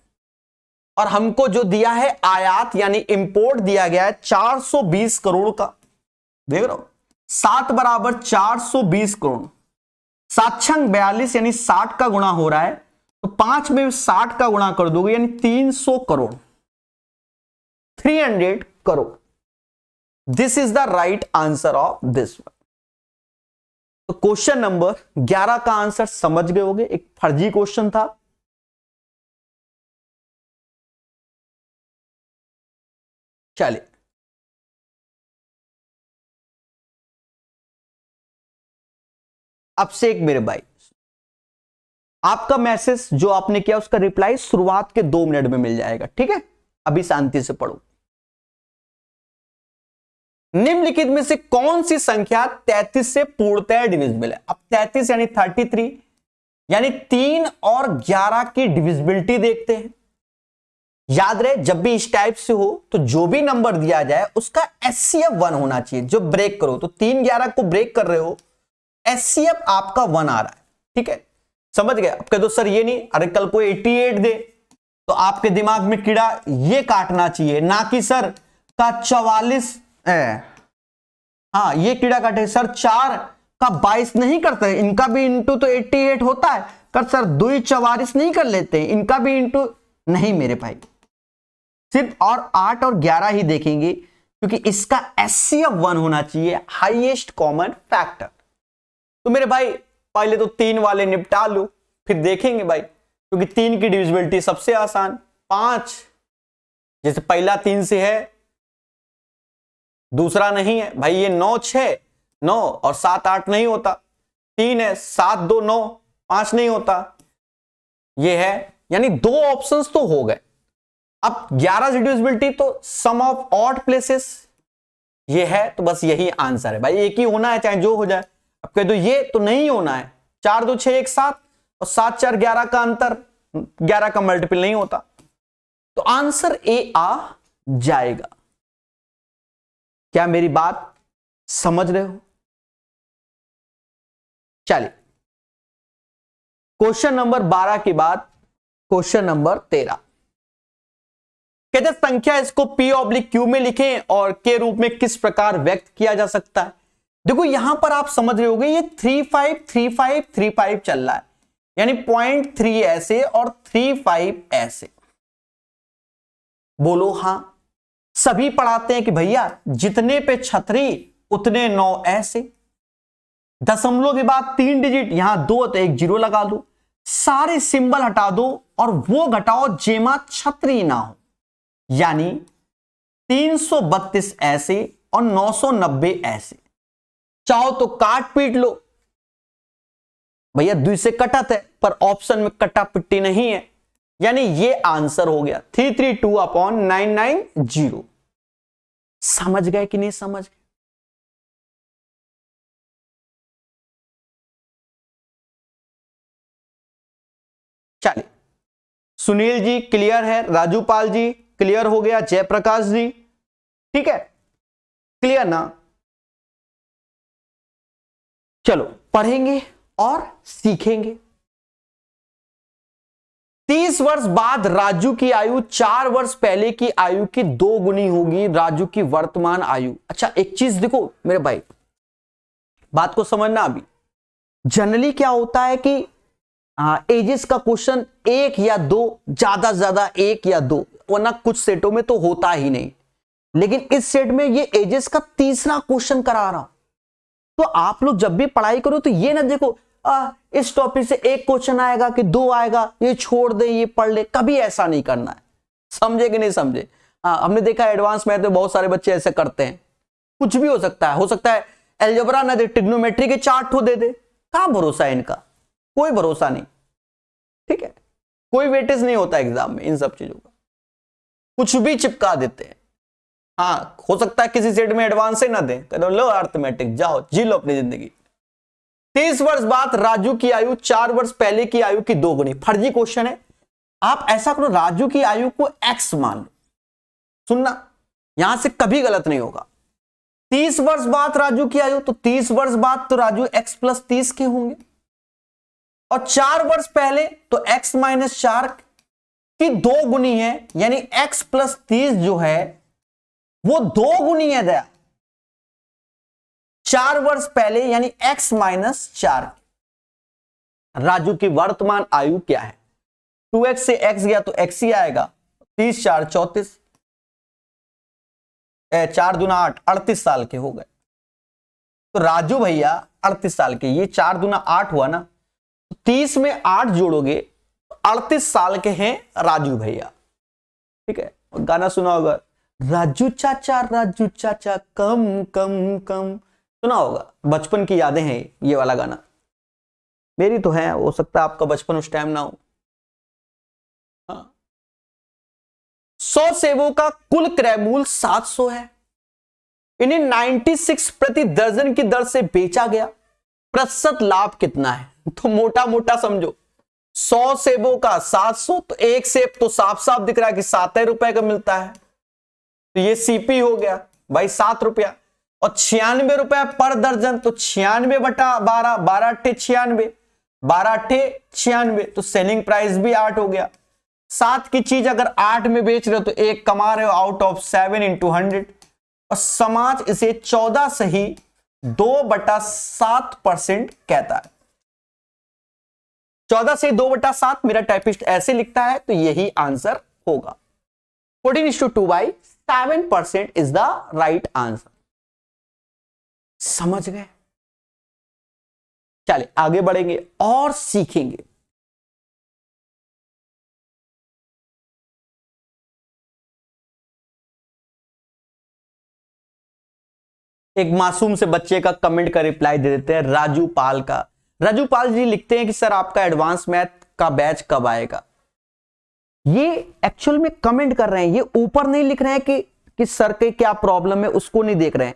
और हमको जो दिया है आयात यानी इंपोर्ट दिया गया है 420 करोड़ का, देख रहे हो, 7 = 420 करोड़। 7 × 42 यानी 60 का गुणा हो रहा है, तो 5 में 60 का गुणा कर दोगे यानी 300 crore, 300 crore. This is the right answer of this one. तो क्वेश्चन नंबर 11 का आंसर समझ गए होगे, एक फर्जी क्वेश्चन था। चलिए अब से एक मेरे भाई, आपका मैसेज जो आपने किया उसका रिप्लाई शुरुआत के 2 मिनट में मिल जाएगा, ठीक है? अभी शांति से पढ़ो। निम्नलिखित में से कौन सी संख्या 33 से पूर्णतः डिविजिबल है? अब 33 यानी 33, यानी 3 और 11 की डिविजिबिलिटी देखते हैं। याद रहे, जब भी इस टाइप से हो तो जो भी नंबर दिया जाए उसका एचसीएफ 1 होना चाहिए। जो ब्रेक करो, तो 3 11 को ब्रेक कर रहे हो, एचसीएफ आपका 1 आ रहा है, ठीक है? समझ गए? अब कह दो सर ये नहीं, अरे कल को 88 दे, तो आपके दिमाग में कीड़ा ये काटना चाहिए, ना कि सर का 44 हाँ ये कीड़ा काटे सर 4 का 22 नहीं करते, इनका भी इंटू तो 88 होता है, कर सर 2 44 नहीं कर लेते, इनका भी इंटू नहीं मेरे भाई, सिर्फ और 8 और 11 ही देखेंगे, क्योंकि इसका एचसीएफ 1 होना चाहिए, हाईएस्ट कॉमन फैक्टर। तो मेरे भाई पहले तो 3 वाले निपटा लो, फिर देखेंगे भाई, क्योंकि 3 की डिविजिबिलिटी सबसे आसान। 5 जैसे पहला 3 से है, दूसरा नहीं है भाई, ये 9 6 9 और 7 8 नहीं होता, 3 है 7 2 9 5 नहीं होता, ये है, यानी 2 ऑप्शंस तो हो गए। अब 11 से डिविजिबिलिटी तो सम ऑफ ऑड प्लेसेस ये है, तो बस यही आंसर है भाई, एक ही होना है चाहे जो हो जाए। अब कह दो ये तो नहीं होना है, 4 2 6 1 7 और 7 4 11 का अंतर, 11 का मल्टीपल नहीं होता, तो आंसर ए आ जाएगा। क्या मेरी बात समझ रहे हो? चलिए क्वेश्चन नंबर 12 के बाद क्वेश्चन नंबर 13 कहते संख्या इसको P/Q में लिखें और के रूप में किस प्रकार व्यक्त किया जा सकता है। देखो यहां पर आप समझ रहे होगे, ये 35 35 35 चल रहा है, यानी 0.3 ऐसे और 35 ऐसे। बोलो हाँ, सभी पढ़ाते हैं कि भैया जितने पे छतरी उतने 9 ऐसे, दशमलव के बाद 3 डिजिट, यहां 2 तो 1 0 लगा दो, सारे सिंबल हटा दो और वो घटाओ जेमा छतरी ना हो, यानी 332 ऐसे और 990 ऐसे। चाहो तो काट पीट लो भैया, 2 से कटत है पर ऑप्शन में कटा पिट्टी नहीं है, यानी ये आंसर हो गया 332/990। समझ गए कि नहीं समझ गए? चलिए सुनील जी क्लियर है, राजू पाल जी क्लियर हो गया, जयप्रकाश जी ठीक है, क्लियर ना? चलो पढ़ेंगे और सीखेंगे। 30 वर्ष बाद राजू की आयु 4 वर्ष पहले की आयु की 2 गुनी होगी, राजू की वर्तमान आयु। अच्छा एक चीज देखो मेरे भाई, बात को समझना। अभी जनरली क्या होता है कि एजेस का क्वेश्चन 1 या 2, ज्यादा से ज्यादा 1 या 2, वरना कुछ सेटों में तो होता ही नहीं, लेकिन इस सेट में ये एजेस का तीसरा क्वेश्चन करा रहा हूं। तो आप लोग जब भी पढ़ाई करो तो ये ना देखो इस टॉपिक से एक क्वेश्चन आएगा कि दो आएगा, ये छोड़ दे ये पढ़ ले, कभी ऐसा नहीं करना है। समझे कि नहीं समझे? हमने देखा एडवांस मैथ में बहुत सारे बच्चे ऐसे करते हैं। कुछ भी हो सकता है एल्जेब्रा ना दे, ट्रिग्नोमेट्री के चार्ट हो दे दे, कहां भरोसा है इनका? कोई भरोसा नहीं, ठीक है। कोई वेटेज नहीं होता एग्जाम में इन सब चीजों का, कुछ भी चिपका देते हैं। हाँ, हो सकता है किसी सेट में एडवांस से ना दे, कह लो अर्थमेटिक, जाओ जी लो अपनी जिंदगी। 30 वर्ष बाद राजू की आयु 4 वर्ष पहले की आयु की 2 गुनी। फर्जी क्वेश्चन है। आप ऐसा करो, राजू की आयु को x मान लो। सुनना, यहां से कभी गलत नहीं होगा। 30 वर्ष बाद राजू की आयु, तो 30 वर्ष बाद तो राजू x + 30 के होंगे, और 4 वर्ष पहले तो x - 4 की 2 गुनी है, यानी x + 30 जो है वो 2 गुनी है दया। 4 वर्ष पहले यानी x - 4। राजू की वर्तमान आयु क्या है? 2x से x गया तो x ही आएगा। 30 4 34, 4 दूना 8, 38 साल के हो गए। तो राजू भैया 38 साल के, ये 4 दूना 8 हुआ ना, 30 में 8 जोड़ोगे तो 38 साल के हैं राजू भैया, ठीक है। गाना सुना होगा, राजू चाचा कम कम कम, सुना होगा, बचपन की यादें हैं ये वाला गाना। मेरी तो है, हो सकता है आपका बचपन उस टाइम ना हो। 100 सेबों का कुल क्रय मूल्य 700 है। इन्हें 96 प्रति दर्जन की दर से बेचा गया। प्रतिशत लाभ कितना है? तो मोटा मोटा समझो, 100 सेबों का 700, तो एक सेब तो साफ साफ दिख रहा है कि 7 रुपए का मिलता है, तो ये सीपी हो गया भाई 7 रुपया। और 96 रुपया पर दर्जन, तो 96 बटा 12, 12 अट्ठे 96, 12 अट्ठे 96, तो सेलिंग प्राइस भी 8 हो गया। 7 की चीज अगर 8 में बेच रहे हो तो 1 कमा रहे हो आउट ऑफ 7 × 100, और समाज इसे 14 से ही 2/7% कहता है। 14 से 2/7 मेरा टाइपिस्ट ऐसे लिखता है, तो यही आंसर होगा। 14:2/7% इज द राइट आंसर। समझ गए? चलिए आगे बढ़ेंगे और सीखेंगे। एक मासूम से बच्चे का कमेंट का रिप्लाई दे देते हैं, राजू पाल का। राजू पाल जी लिखते हैं कि सर आपका एडवांस मैथ का बैच कब आएगा? ये एक्चुअल में कमेंट कर रहे हैं, ये ऊपर नहीं लिख रहे हैं कि सर के क्या प्रॉब्लम है, उसको नहीं देख रहे हैं,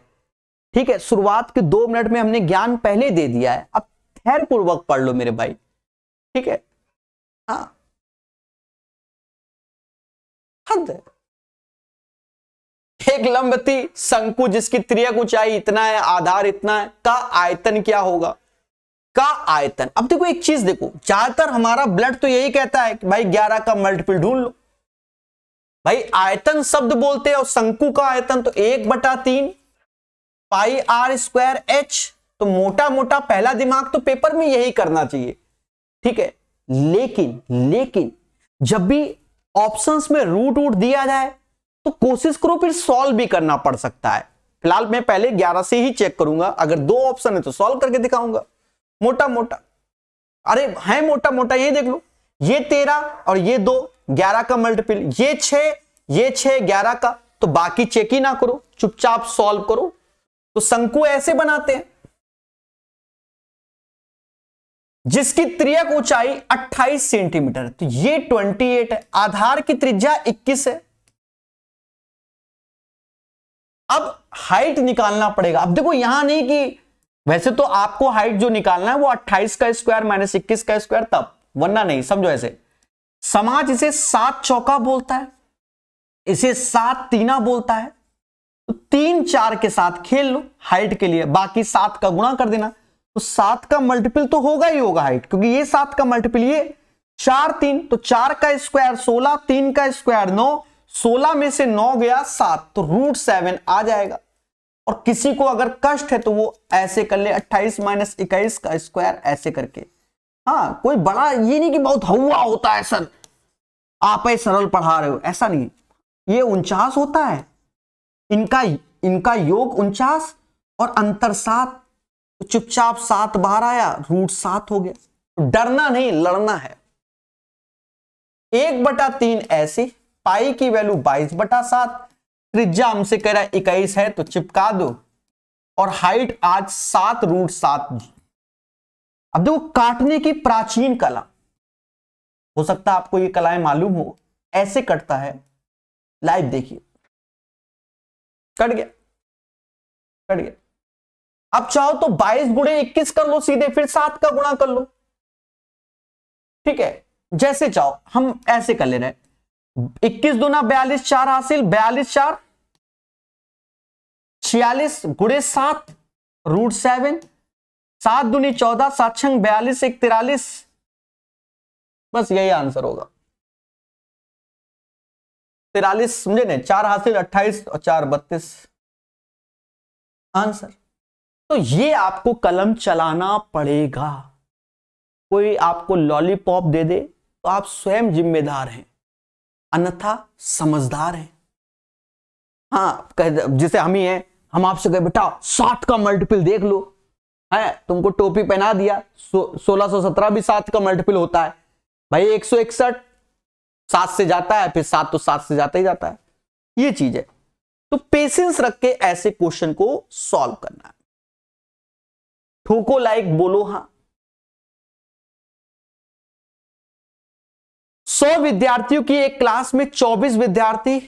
ठीक है। शुरुआत के 2 मिनट में हमने ज्ञान पहले दे दिया है, अब धैर्य पूर्वक पढ़ लो मेरे भाई, ठीक है। हाँ, हद है। एक लंबती शंकु जिसकी त्रियक ऊंचाई इतना है, आधार इतना है, का आयतन क्या होगा? का आयतन, अब देखो एक चीज देखो, ज्यादातर हमारा ब्लड तो यही कहता है कि भाई 11 का मल्टीपल ढूंढ लो। भाई आयतन शब्द बोलते हैं, और शंकु का आयतन तो 1/3 πr²h। तो मोटा मोटा पहला दिमाग तो पेपर में यही करना चाहिए, ठीक है। लेकिन जब भी ऑप्शंस में रूट दिया जाए तो कोशिश करो फिर सॉल्व भी करना पड़ सकता है। फिलहाल मैं पहले 11 से ही चेक करूंगा, अगर 2 ऑप्शन है तो सॉल्व करके दिखाऊंगा मोटा मोटा। अरे है मोटा मोटा, ये देख लो, ये 13 और ये 2, 11 का मल्टीपल, ये 6 11 का, तो बाकी चेक ही ना करो, चुपचाप सॉल्व करो। तो शंकु ऐसे बनाते हैं, जिसकी त्रियक ऊंचाई 28 सेंटीमीटर, तो ये 28 है। आधार की त्रिज्या 21 है। अब हाइट निकालना पड़ेगा। अब देखो यहां नहीं कि वैसे तो आपको हाइट जो निकालना है वो 28 का स्क्वायर - 21 का स्क्वायर, तब, वरना नहीं। समझो ऐसे, समाज इसे 7 चौका बोलता है, इसे 7 तीना बोलता है, तो 3 4 के साथ खेल लो हाइट के लिए, बाकी 7 का गुणा कर देना, तो 7 का मल्टीपल तो होगा ही होगा हाइट, क्योंकि ये 7 का मल्टीपल, ये 4 3, तो 4 का स्क्वायर 16, 3 का स्क्वायर 9, 16 में से 9 गया 7, तो √7 आ जाएगा। और किसी को अगर कष्ट है तो वो ऐसे कर ले, 28 - 21 का स्क्वायर ऐसे करके। हाँ, कोई बड़ा ये नहीं कि बहुत हवा होता है सर आप ही सरल पढ़ा रहे हो, ऐसा नहीं। ये 49 होता है, इनका योग 49 और अंतर 7, तो चुपचाप 7 बाहर आया, √7 हो गया। तो डरना नहीं, लड़ना है। 1/3 ऐसे, पाई की वैल्यू 22/7, त्रिज्या हमसे कह रहा है 21 है तो चिपका दो, और हाइट आज 7√7। अब देखो काटने की प्राचीन कला, हो सकता है आपको ये कलाएं मालूम हो, ऐसे कटता है। लाइव देखिए, कट गया, कट गया। अब चाहो तो 22 गुणे 21 कर लो सीधे, फिर 7 का गुणा कर लो, ठीक है, जैसे चाहो। हम ऐसे कर ले रहे हैं, 21 दूना 42, 4 हासिल, 42 4 46 गुणे 7 √7, 7 दूनी 14, 7 छंग 42, 1 43। बस यही आंसर होगा, 43, समझे ना, 4 हासिल 28 और 4 32 आंसर। तो ये आपको कलम चलाना पड़ेगा। कोई आपको लॉलीपॉप दे दे तो आप स्वयं जिम्मेदार हैं, अन्यथा समझदार हैं। हाँ, जैसे हम ही हैं, हम आपसे कहे बेटा 7 का मल्टीपल देख लो, है तुमको टोपी पहना दिया, 1617 भी 7 का मल्टीपल होता है भाई, 161 7 से जाता है, फिर 7 तो 7 से जाता ही जाता है, ये चीज है। तो पेशेंस रख के ऐसे क्वेश्चन को सॉल्व करना है। ठोको लाइक, बोलो हाँ। 100 विद्यार्थियों की एक क्लास में 24 विद्यार्थी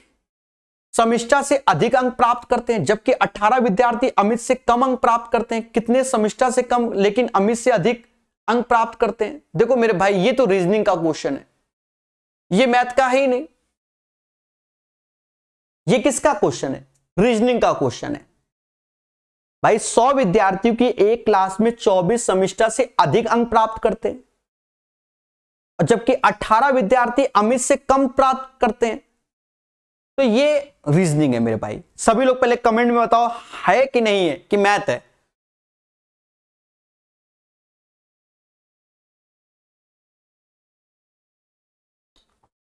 समिष्टा से अधिक अंक प्राप्त करते हैं, जबकि 18 विद्यार्थी अमित से कम अंक प्राप्त करते हैं। कितने समिष्टा से कम लेकिन अमित से अधिक अंक प्राप्त करते हैं? देखो मेरे भाई, ये तो रीजनिंग का क्वेश्चन है, ये मैथ का है ही नहीं। ये किसका क्वेश्चन है? रीजनिंग का क्वेश्चन है भाई। 100 विद्यार्थियों की एक क्लास में 24 समिष्टा से अधिक अंक प्राप्त करते हैं, और जबकि 18 विद्यार्थी अमित से कम प्राप्त करते हैं। तो ये रीजनिंग है मेरे भाई। सभी लोग पहले कमेंट में बताओ है कि नहीं है, कि मैथ है।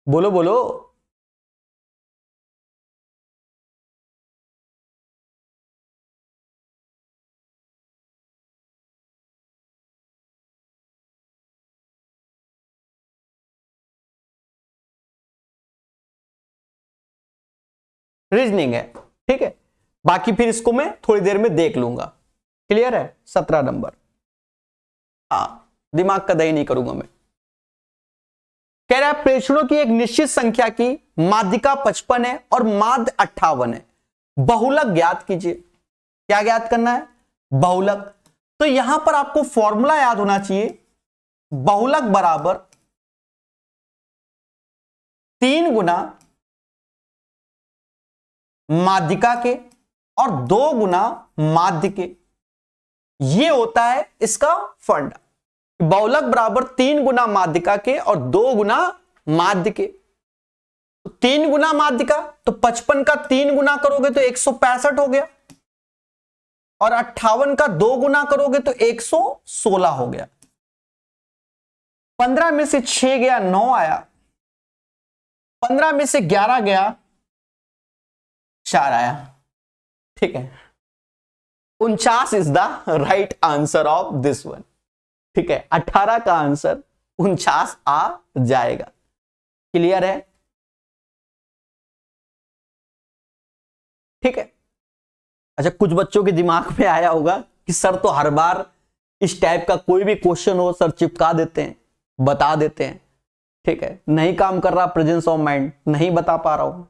बोलो बोलो। रीजनिंग है, ठीक है। बाकी फिर इसको मैं थोड़ी देर में देख लूंगा। क्लियर है? 17 नंबर। दिमाग का दही नहीं करूंगा मैं। कह रहा है प्रेषणों की एक निश्चित संख्या की माध्यिका 55 है और माध्य 58 है, बहुलक ज्ञात कीजिए। क्या ज्ञात करना है? बहुलक। तो यहां पर आपको फॉर्मूला याद होना चाहिए, बहुलक बराबर 3 गुना माध्यिका के और 2 गुना माध्य के। ये होता है इसका फंडा। बहुलक बराबर 3 गुना माध्यिका के और 2 गुना माध्य के। 3 गुना माध्यिका तो 55 का 3 गुना करोगे तो 165 हो गया, और 58 का 2 गुना करोगे तो 116 हो गया। 15 में से 6 गया 9 आया, 15 में से 11 गया 4 आया, ठीक है। 49 is the right answer of this one, ठीक है। 18 का आंसर 49 आ जाएगा। क्लियर है? ठीक है। अच्छा, कुछ बच्चों के दिमाग में आया होगा कि सर तो हर बार इस टाइप का कोई भी क्वेश्चन हो सर चिपका देते हैं, बता देते हैं, ठीक है। नहीं काम कर रहा प्रेजेंस ऑफ माइंड, नहीं बता पा रहा हूं,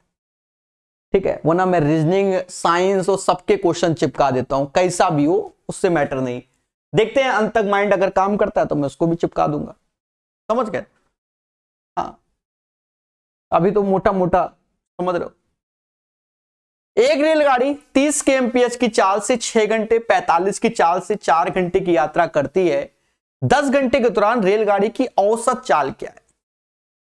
ठीक है। वरना मैं रीजनिंग, साइंस और सबके क्वेश्चन चिपका देता हूं, कैसा भी हो उससे मैटर नहीं। देखते हैं अंत तक माइंड अगर काम करता है तो मैं उसको भी चिपका दूंगा। समझ गए? हाँ, अभी तो मोटा मोटा समझ रहे हो। एक रेलगाड़ी 30 kmph की चाल से 6 घंटे, 45 की चाल से 4 घंटे की यात्रा करती है। 10 घंटे के दौरान रेलगाड़ी की औसत चाल क्या है?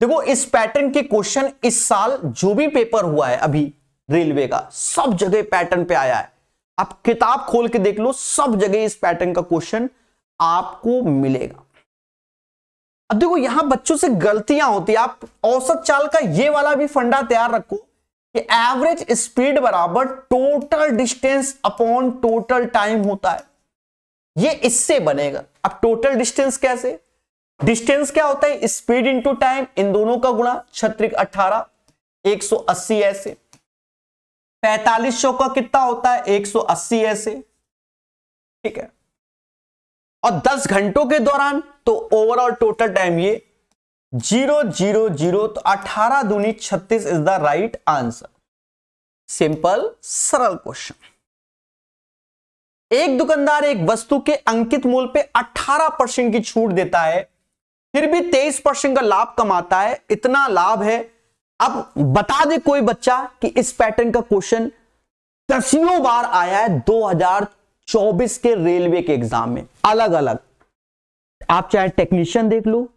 देखो इस पैटर्न के क्वेश्चन इस साल जो भी पेपर हुआ है अभी रेलवे का, सब जगह पैटर्न पे आया है। आप किताब खोल के देख लो, सब जगह इस पैटर्न का क्वेश्चन आपको मिलेगा। अब देखो यहां बच्चों से गलतियां होती है। आप औसत चाल का ये वाला भी फंडा तैयार रखो कि एवरेज स्पीड बराबर total distance upon total time होता है। ये इससे बनेगा। अब टोटल डिस्टेंस कैसे, डिस्टेंस क्या होता है, स्पीड इंटू टाइम, इन दोनों का गुणा, 36 18 180 ऐसे, 4500 का कितना होता है 180 ऐसे, ठीक है। और 10 घंटों के दौरान तो ओवरऑल टोटल टाइम ये 000, तो 18 दूनी 36 is the right answer. Simple सरल क्वेश्चन। एक दुकानदार एक वस्तु के अंकित मूल्य पे 18% की छूट देता है, फिर भी 23% का लाभ कमाता है, इतना लाभ है। अब बता दे कोई बच्चा कि इस पैटर्न का क्वेश्चन दसियों बार आया है 2024 के रेलवे के एग्जाम में, अलग अलग। आप चाहे टेक्नीशियन देख लो,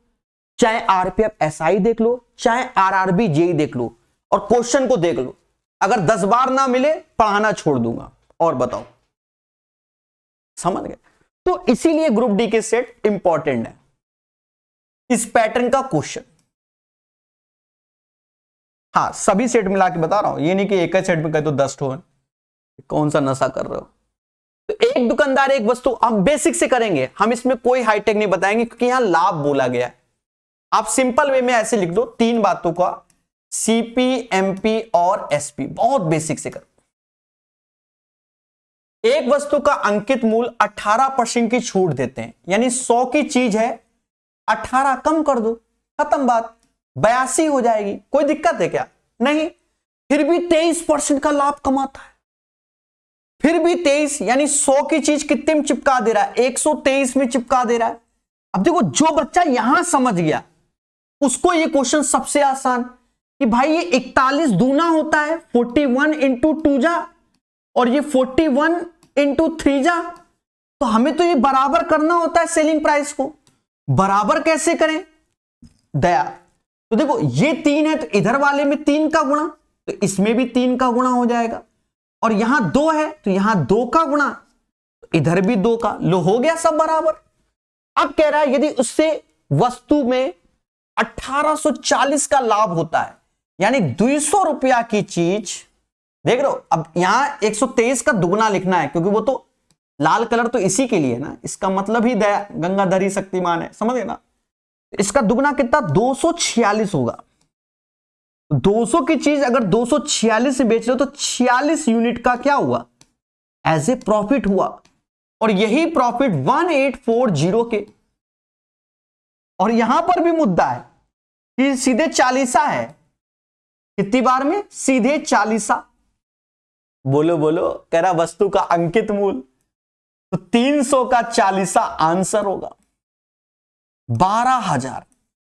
चाहे आरपीएफ एसआई देख लो, चाहे आरआरबी जेई देख लो, और क्वेश्चन को देख लो। अगर 10 बार ना मिले पढ़ाना छोड़ दूंगा। और बताओ, समझ गए? तो इसीलिए ग्रुप डी के सेट इंपॉर्टेंट है। इस पैटर्न का क्वेश्चन, हाँ सभी सेट मिला के बता रहा हूं, ये नहीं कि एक ही सेट में कहे तो 10 ठो है। कौन सा नशा कर रहे हो? तो एक दुकानदार एक वस्तु, हम बेसिक से करेंगे, हम इसमें कोई हाईटेक नहीं बताएंगे क्योंकि यहां लाभ बोला गया है। आप सिंपल वे में ऐसे लिख दो 3 बातों का, सीपी, एमपी और एसपी, बहुत बेसिक से करो। एक वस्तु का अंकित मूल्य 18% की छूट देते हैं, यानी 100 की चीज है, 18 कम कर दो, खत्म बात, 82 हो जाएगी। कोई दिक्कत है क्या? नहीं। फिर भी 23% का लाभ कमाता है, फिर भी 23, यानी 100 की चीज कितने में चिपका दे रहा है, 123 में चिपका दे रहा है। अब देखो, जो बच्चा यहां समझ गया उसको ये क्वेश्चन सबसे आसान, कि भाई ये 41 दूना होता है 41 इंटू 2 जा, और ये 41 इंटू 3 जा, तो हमें तो ये बराबर करना होता है सेलिंग प्राइस को। बराबर कैसे करें दया? तो देखो ये 3 है, तो इधर वाले में 3 का गुणा, तो इसमें भी 3 का गुणा हो जाएगा। और यहां 2 है तो यहां 2 का गुणा, तो इधर भी 2 का, लो हो गया सब बराबर। अब कह रहा है यदि उससे वस्तु में 1840 का लाभ होता है, यानी 200 रुपया की चीज, देख रहे हो। अब यहां 123 का दुगना लिखना है, क्योंकि वो तो लाल कलर तो इसी के लिए ना, इसका मतलब ही दया गंगाधरी शक्तिमान है, समझ गए ना। इसका दुगना कितना 246 होगा। 200 की चीज अगर 246 से बेच रहे हो तो 46 यूनिट का क्या हुआ, एज ए प्रॉफिट हुआ। और यही प्रॉफिट 1840 के, और यहां पर भी मुद्दा है कि सीधे 40 है, कितनी बार में, सीधे 40। बोलो बोलो, कह रहा वस्तु का अंकित मूल्य, तो 300 का 40 आंसर होगा 12,000।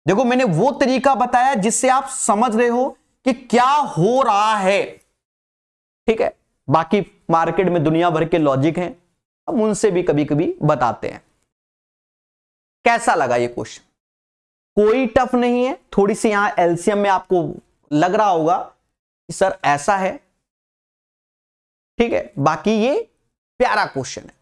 देखो मैंने वो तरीका बताया जिससे आप समझ रहे हो कि क्या हो रहा है, ठीक है। बाकी मार्केट में दुनिया भर के लॉजिक हैं, हम उनसे भी कभी कभी बताते हैं। कैसा लगा ये क्वेश्चन? कोई टफ नहीं है, थोड़ी सी यहां एलसीएम में आपको लग रहा होगा कि सर ऐसा है, ठीक है। बाकी ये प्यारा क्वेश्चन है,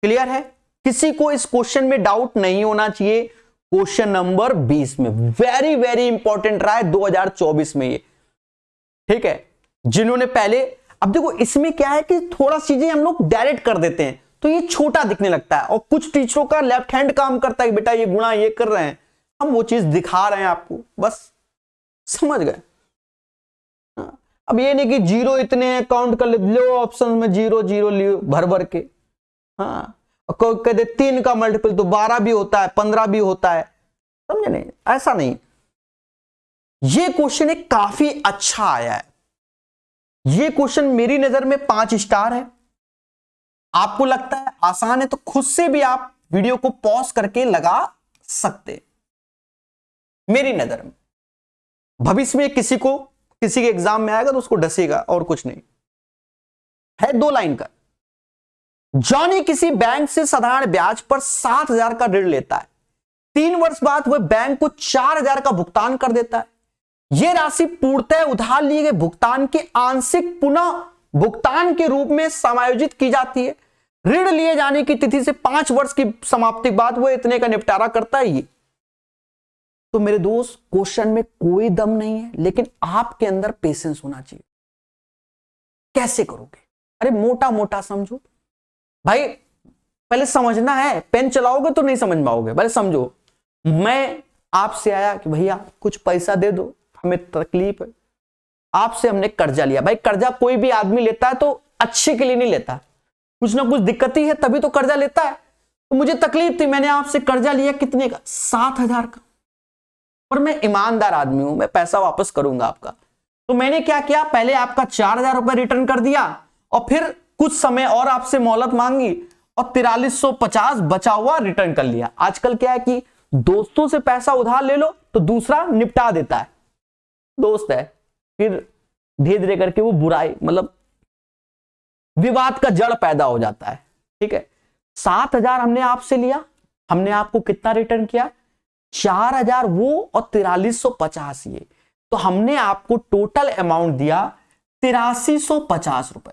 क्लियर है? किसी को इस क्वेश्चन में डाउट नहीं होना चाहिए। क्वेश्चन नंबर 20 में वेरी वेरी इंपॉर्टेंट रहा है 2024 में ये, ठीक है। जिन्होंने पहले, अब देखो इसमें क्या है कि थोड़ा चीजें हम लोग डायरेक्ट कर देते हैं तो ये छोटा दिखने लगता है, और कुछ टीचरों का लेफ्ट हैंड काम करता है कि बेटा ये गुणा ये कर रहे हैं, हम वो चीज दिखा रहे हैं आपको, बस समझ गए। अब ये नहीं कि जीरो इतने काउंट कर लो, ऑप्शन में 0 0 लियो भर भर के, हाँ। कोई कहते 3 का मल्टीपल तो 12 भी होता है, 15 भी होता है, समझे नहीं, ऐसा नहीं। ये क्वेश्चन एक काफी अच्छा आया है। ये क्वेश्चन मेरी नजर में 5 स्टार है। आपको लगता है आसान है तो खुद से भी आप वीडियो को पॉज करके लगा सकते। मेरी नजर में भविष्य में किसी के एग्जाम में आएगा तो उसको डसेगा, और कुछ नहीं है। 2 लाइन का, जॉनी किसी बैंक से साधारण ब्याज पर 7,000 का ऋण लेता है। 3 वर्ष बाद वह बैंक को 4,000 का भुगतान कर देता है। यह राशि पूर्णतः उधार लिए गए भुगतान के आंशिक पुनः भुगतान के रूप में समायोजित की जाती है। ऋण लिए जाने की तिथि से 5 वर्ष की समाप्ति के बाद वह इतने का निपटारा करता है। ये तो मेरे दोस्त क्वेश्चन में कोई दम नहीं है, लेकिन आपके अंदर पेशेंस होना चाहिए। कैसे करोगे? अरे मोटा मोटा समझो, भाई पहले समझना है, पेन चलाओगे तो नहीं समझ पाओगे। पहले समझो, मैं आपसे आया कि भैया कुछ पैसा दे दो, हमें तकलीफ है, आपसे हमने कर्जा लिया। भाई कर्जा कोई भी आदमी लेता है तो अच्छे के लिए नहीं लेता, कुछ ना कुछ दिक्कत ही है तभी तो कर्जा लेता है। तो मुझे तकलीफ थी, मैंने आपसे कर्जा लिया, कितने का? 7,000 का। पर मैं ईमानदार आदमी हूं, मैं पैसा वापस करूंगा आपका। तो मैंने क्या किया, पहले आपका 4,000 रुपए रिटर्न कर दिया और फिर कुछ समय और आपसे मोहलत मांगी और 4350 बचा हुआ रिटर्न कर लिया। आजकल क्या है कि दोस्तों से पैसा उधार ले लो तो दूसरा निपटा देता है, दोस्त है, फिर धीरे धीरे करके वो बुराई मतलब विवाद का जड़ पैदा हो जाता है। ठीक है, 7,000 हमने आपसे लिया, हमने आपको कितना रिटर्न किया? 4,000 वो और 4350 ये, तो हमने आपको टोटल अमाउंट दिया 8350 रुपए।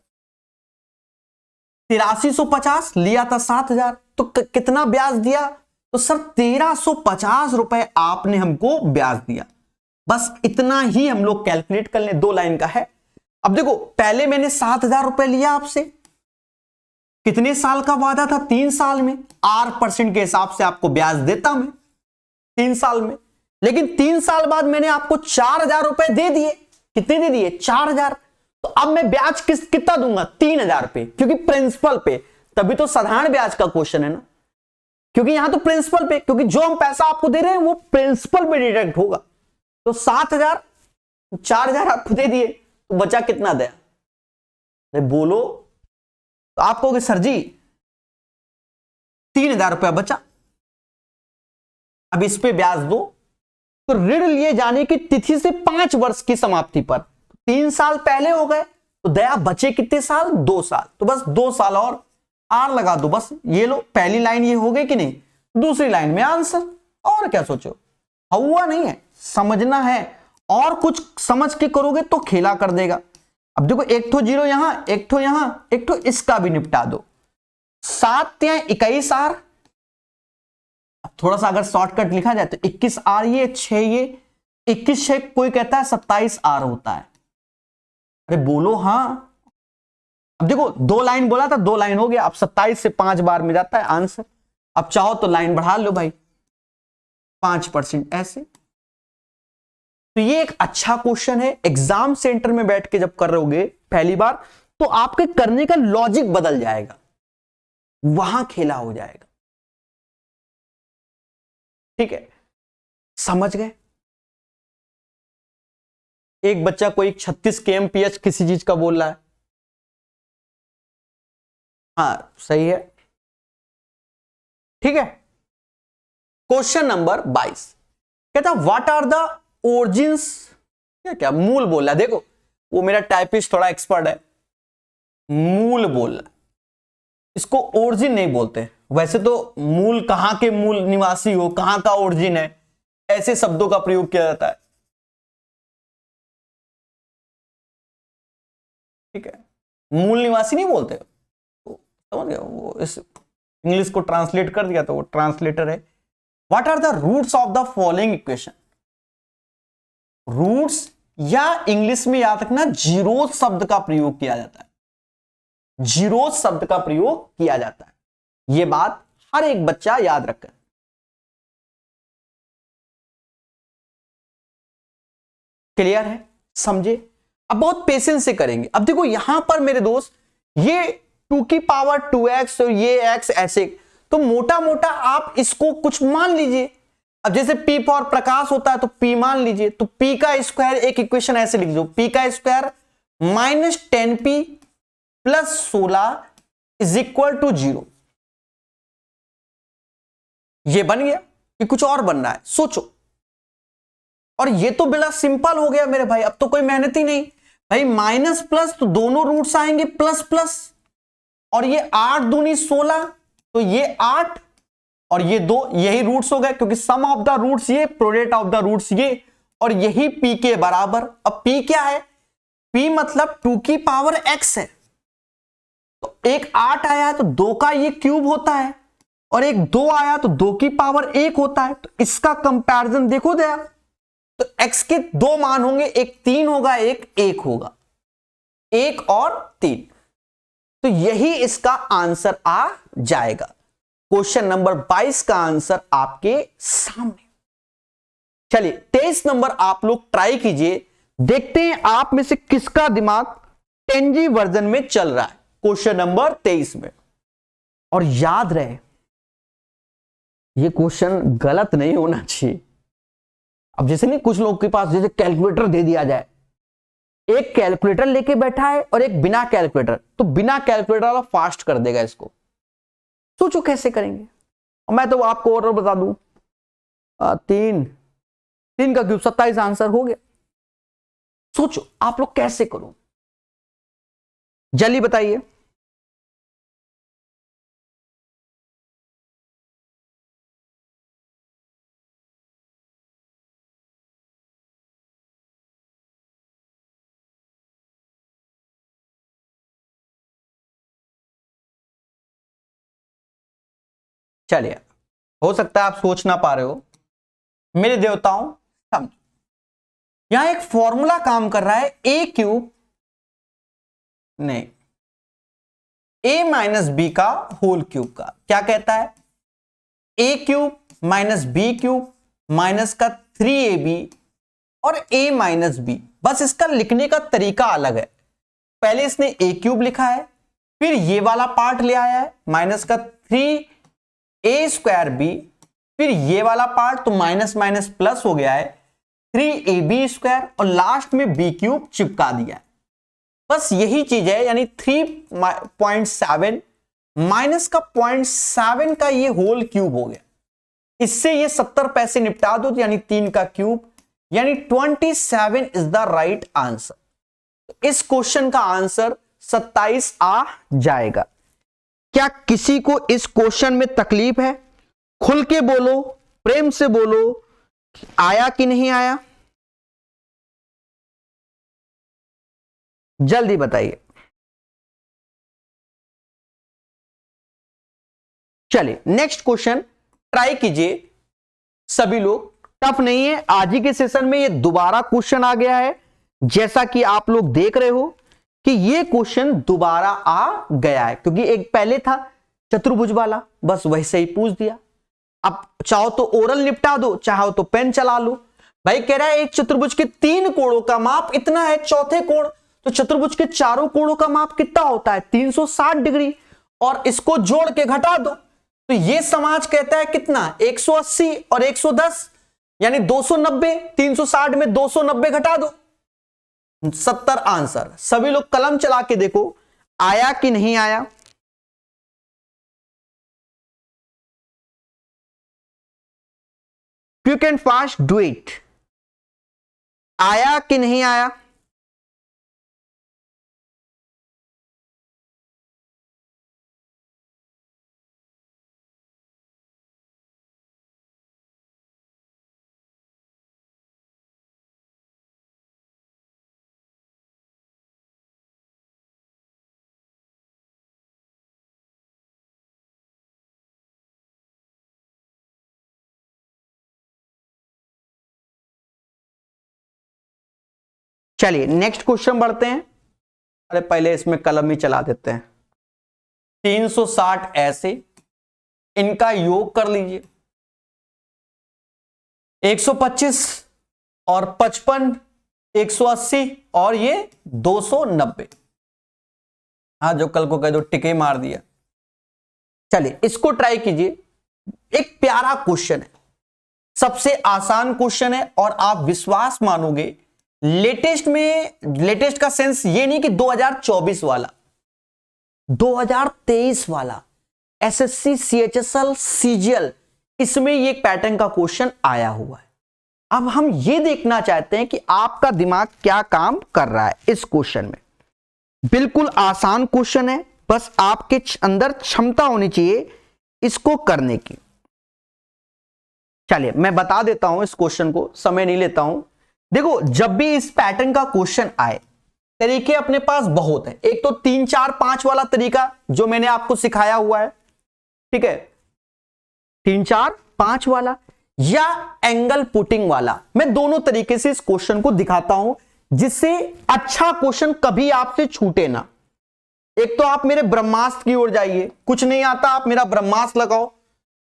8350 लिया था 7,000, तो कितना ब्याज दिया? तो सर 1350 रुपए आपने हमको ब्याज दिया। बस इतना ही हम लोग कैलकुलेट कर लें, 2 लाइन का है। अब देखो, पहले मैंने 7,000 रुपए लिया आपसे, कितने साल का वादा था? 3 साल में, 8% के हिसाब से आपको ब्याज देता मैं 3 साल में। लेकिन 3 साल बाद मैंने आपको 4,000 रुपए दे दिए। कितने दे दिए? 4,000। तो अब मैं ब्याज कितना दूंगा? 3,000 पे, क्योंकि प्रिंसिपल पे। तभी तो साधारण ब्याज का क्वेश्चन है ना, क्योंकि यहां तो प्रिंसिपल पे, क्योंकि जो हम पैसा आपको दे रहे हैं वो प्रिंसिपल पे डिडक्ट होगा। तो 7,000, 4,000 आपको दे दिए, तो बचा कितना दे? बोलो। तो आप कहोगे सर जी 3,000 रुपया बचा, अब इस पे ब्याज दो। तो ऋण लिए जाने की तिथि से 5 वर्ष की समाप्ति पर 3 साल पहले हो गए, तो दया बचे कितने साल? 2 साल। तो बस 2 साल और आर लगा दो, बस ये लो, पहली लाइन ये हो गई कि नहीं, दूसरी लाइन में आंसर। और क्या सोचो, हुआ नहीं है, समझना है, और कुछ समझ के करोगे तो खेला कर देगा। अब देखो, एक ठो 0 यहां, एक ठो यहां, एक ठो इसका भी निपटा दो। 7 या 21 आर, थोड़ा सा अगर शॉर्टकट लिखा जाए तो 21 आर ये, 6 ये, 21 6 कोई कहता है 27 आर होता है। अरे बोलो हाँ। अब देखो 2 लाइन बोला था, 2 लाइन हो गया, अब 27 से 5 बार में जाता है आंसर। अब चाहो तो लाइन बढ़ा लो भाई, 5% ऐसे। तो ये एक अच्छा क्वेश्चन है, एग्जाम सेंटर में बैठ के जब कर रहोगे पहली बार तो आपके करने का लॉजिक बदल जाएगा, वहां खेला हो जाएगा। ठीक है, समझ गए? एक बच्चा कोई 36 kmph किसी चीज का बोल रहा है, हाँ सही है। ठीक है, क्वेश्चन नंबर 22 कहता व्हाट आर द ओरिजिन्स, क्या मूल बोल रहा है। देखो वो मेरा टाइपिस्ट थोड़ा एक्सपर्ट है, मूल बोल रहा है, इसको ओरिजिन नहीं बोलते। वैसे तो मूल, कहां के मूल निवासी हो, कहां का ओरिजिन है, ऐसे शब्दों का प्रयोग किया जाता है। ठीक है, मूल निवासी नहीं बोलते, तो समझ गए, वो इस इंग्लिश को ट्रांसलेट कर दिया तो वो ट्रांसलेटर है। What are the roots of the following equation. Roots या इंग्लिश में याद रखना जीरोस शब्द का प्रयोग किया जाता है, जीरोस शब्द का प्रयोग किया जाता है, यह बात हर एक बच्चा याद रखे। क्लियर है? समझे? अब बहुत पेशेंस से करेंगे। अब देखो यहां पर मेरे दोस्त, ये 2 की पावर 2x और ये x ऐसे, तो मोटा मोटा आप इसको कुछ मान लीजिए। अब जैसे p फॉर प्रकाश होता है तो p मान लीजिए, तो p का स्क्वायर, एक इक्वेशन ऐसे लिख दो, p का स्क्वायर -10p + 16 = 0। ये बन गया कि कुछ और बनना है, सोचो। और ये तो बड़ा सिंपल हो गया मेरे भाई, अब तो कोई मेहनत ही नहीं भाई। माइनस प्लस तो दोनों रूट्स आएंगे प्लस प्लस, और ये 8 दूनी 16, तो ये 8 और ये 2, यही रूट्स हो गए, क्योंकि सम ऑफ द रूट्स ये, प्रोडक्ट ऑफ द रूट्स ये, और यही p के बराबर। अब p क्या है? p मतलब 2 की पावर x है, तो एक 8 आया है तो 2 का ये क्यूब होता है, और एक 2 आया तो 2 की पावर 1 होता है। तो इसका कंपैरिजन देखो जरा, तो x के 2 मान होंगे, एक 3 होगा, एक 1 होगा, 1 और 3। तो यही इसका आंसर आ जाएगा। क्वेश्चन नंबर 22 का आंसर आपके सामने। चलिए 23 नंबर आप लोग ट्राई कीजिए, देखते हैं आप में से किसका दिमाग 10G वर्जन में चल रहा है क्वेश्चन नंबर 23 में। और याद रहे ये क्वेश्चन गलत नहीं होना चाहिए। अब जैसे नहीं कुछ लोग के पास जैसे कैलकुलेटर दे दिया जाए, एक कैलकुलेटर लेके बैठा है और एक बिना कैलकुलेटर, तो बिना कैलकुलेटर वाला फास्ट कर देगा इसको। सोचो कैसे करेंगे। और मैं तो आपको और बता दूं, 3 का क्यूब 27 आंसर हो गया। सोचो आप लोग कैसे करो, जल्दी बताइए। चलिए, हो सकता है आप सोच ना पा रहे हो। मेरे देवताओं समझो, यहां एक फॉर्मूला काम कर रहा है, ए क्यूब नहीं ए माइनस बी का होल क्यूब का। क्या कहता है? A cube minus B cube minus का 3ab और a माइनस बी। बस इसका लिखने का तरीका अलग है। पहले इसने ए क्यूब लिखा है, फिर ये वाला पार्ट ले आया है माइनस का 3a²b, फिर ये वाला पार्ट तो माइनस माइनस प्लस हो गया है 3ab², और लास्ट में b क्यूब चिपका दिया है। बस यही चीज है, यानी 3.7 माइनस का 0.7 का ये होल क्यूब हो गया। इससे ये 70 पैसे निपटा दो, यानी 3 का क्यूब, यानी 27 इज द राइट आंसर। इस क्वेश्चन का आंसर 27 आ जाएगा। क्या किसी को इस क्वेश्चन में तकलीफ है? खुल के बोलो, प्रेम से बोलो, आया कि नहीं आया, जल्दी बताइए। चलिए नेक्स्ट क्वेश्चन ट्राई कीजिए सभी लोग। टफ नहीं है, आज ही के सेशन में ये दोबारा क्वेश्चन आ गया है। जैसा कि आप लोग देख रहे हो कि ये क्वेश्चन दोबारा आ गया है, क्योंकि एक पहले था चतुर्भुज वाला, बस वैसे ही पूछ दिया। अब चाहो तो ओरल निपटा दो, चाहो तो पेन चला लो। भाई कह रहा है एक चतुर्भुज के 3 कोणों का माप इतना है, चौथे कोण तो चतुर्भुज के चारों कोणों का माप कितना होता है? 360 डिग्री, और इसको जोड़ के घटा दो तो ये समाज कहता है कितना? 180 और 110, यानी 290। 360 में 290 घटा दो, 70 आंसर। सभी लोग कलम चला के देखो आया कि नहीं आया। Quick and fast do it. आया कि नहीं आया? चलिए नेक्स्ट क्वेश्चन बढ़ते हैं। अरे पहले इसमें कलम ही चला देते हैं। 360 ऐसे, इनका योग कर लीजिए। 125 और 55, 180 और ये 290। हाँ, जो कल को कह दो टिके मार दिया। चलिए इसको ट्राई कीजिए। एक प्यारा क्वेश्चन है, सबसे आसान क्वेश्चन है, और आप विश्वास मानोगे लेटेस्ट में, लेटेस्ट का सेंस ये नहीं कि 2024 वाला, 2023 वाला एसएससी सीएचएसएल सीजीएल, इसमें ये पैटर्न का क्वेश्चन आया हुआ है। अब हम ये देखना चाहते हैं कि आपका दिमाग क्या काम कर रहा है इस क्वेश्चन में। बिल्कुल आसान क्वेश्चन है, बस आपके अंदर क्षमता होनी चाहिए इसको करने की। चलिए मैं बता देता हूं इस क्वेश्चन को, समय नहीं लेता हूं। देखो जब भी इस पैटर्न का क्वेश्चन आए, तरीके अपने पास बहुत है। एक तो 3 4 5 वाला तरीका जो मैंने आपको सिखाया हुआ है, ठीक है, 3 4 5 वाला, या एंगल पुटिंग वाला। मैं दोनों तरीके से इस क्वेश्चन को दिखाता हूं, जिससे अच्छा क्वेश्चन कभी आपसे छूटे ना। एक तो आप मेरे ब्रह्मास्त्र की ओर जाइए, कुछ नहीं आता आप मेरा ब्रह्मास्त्र लगाओ,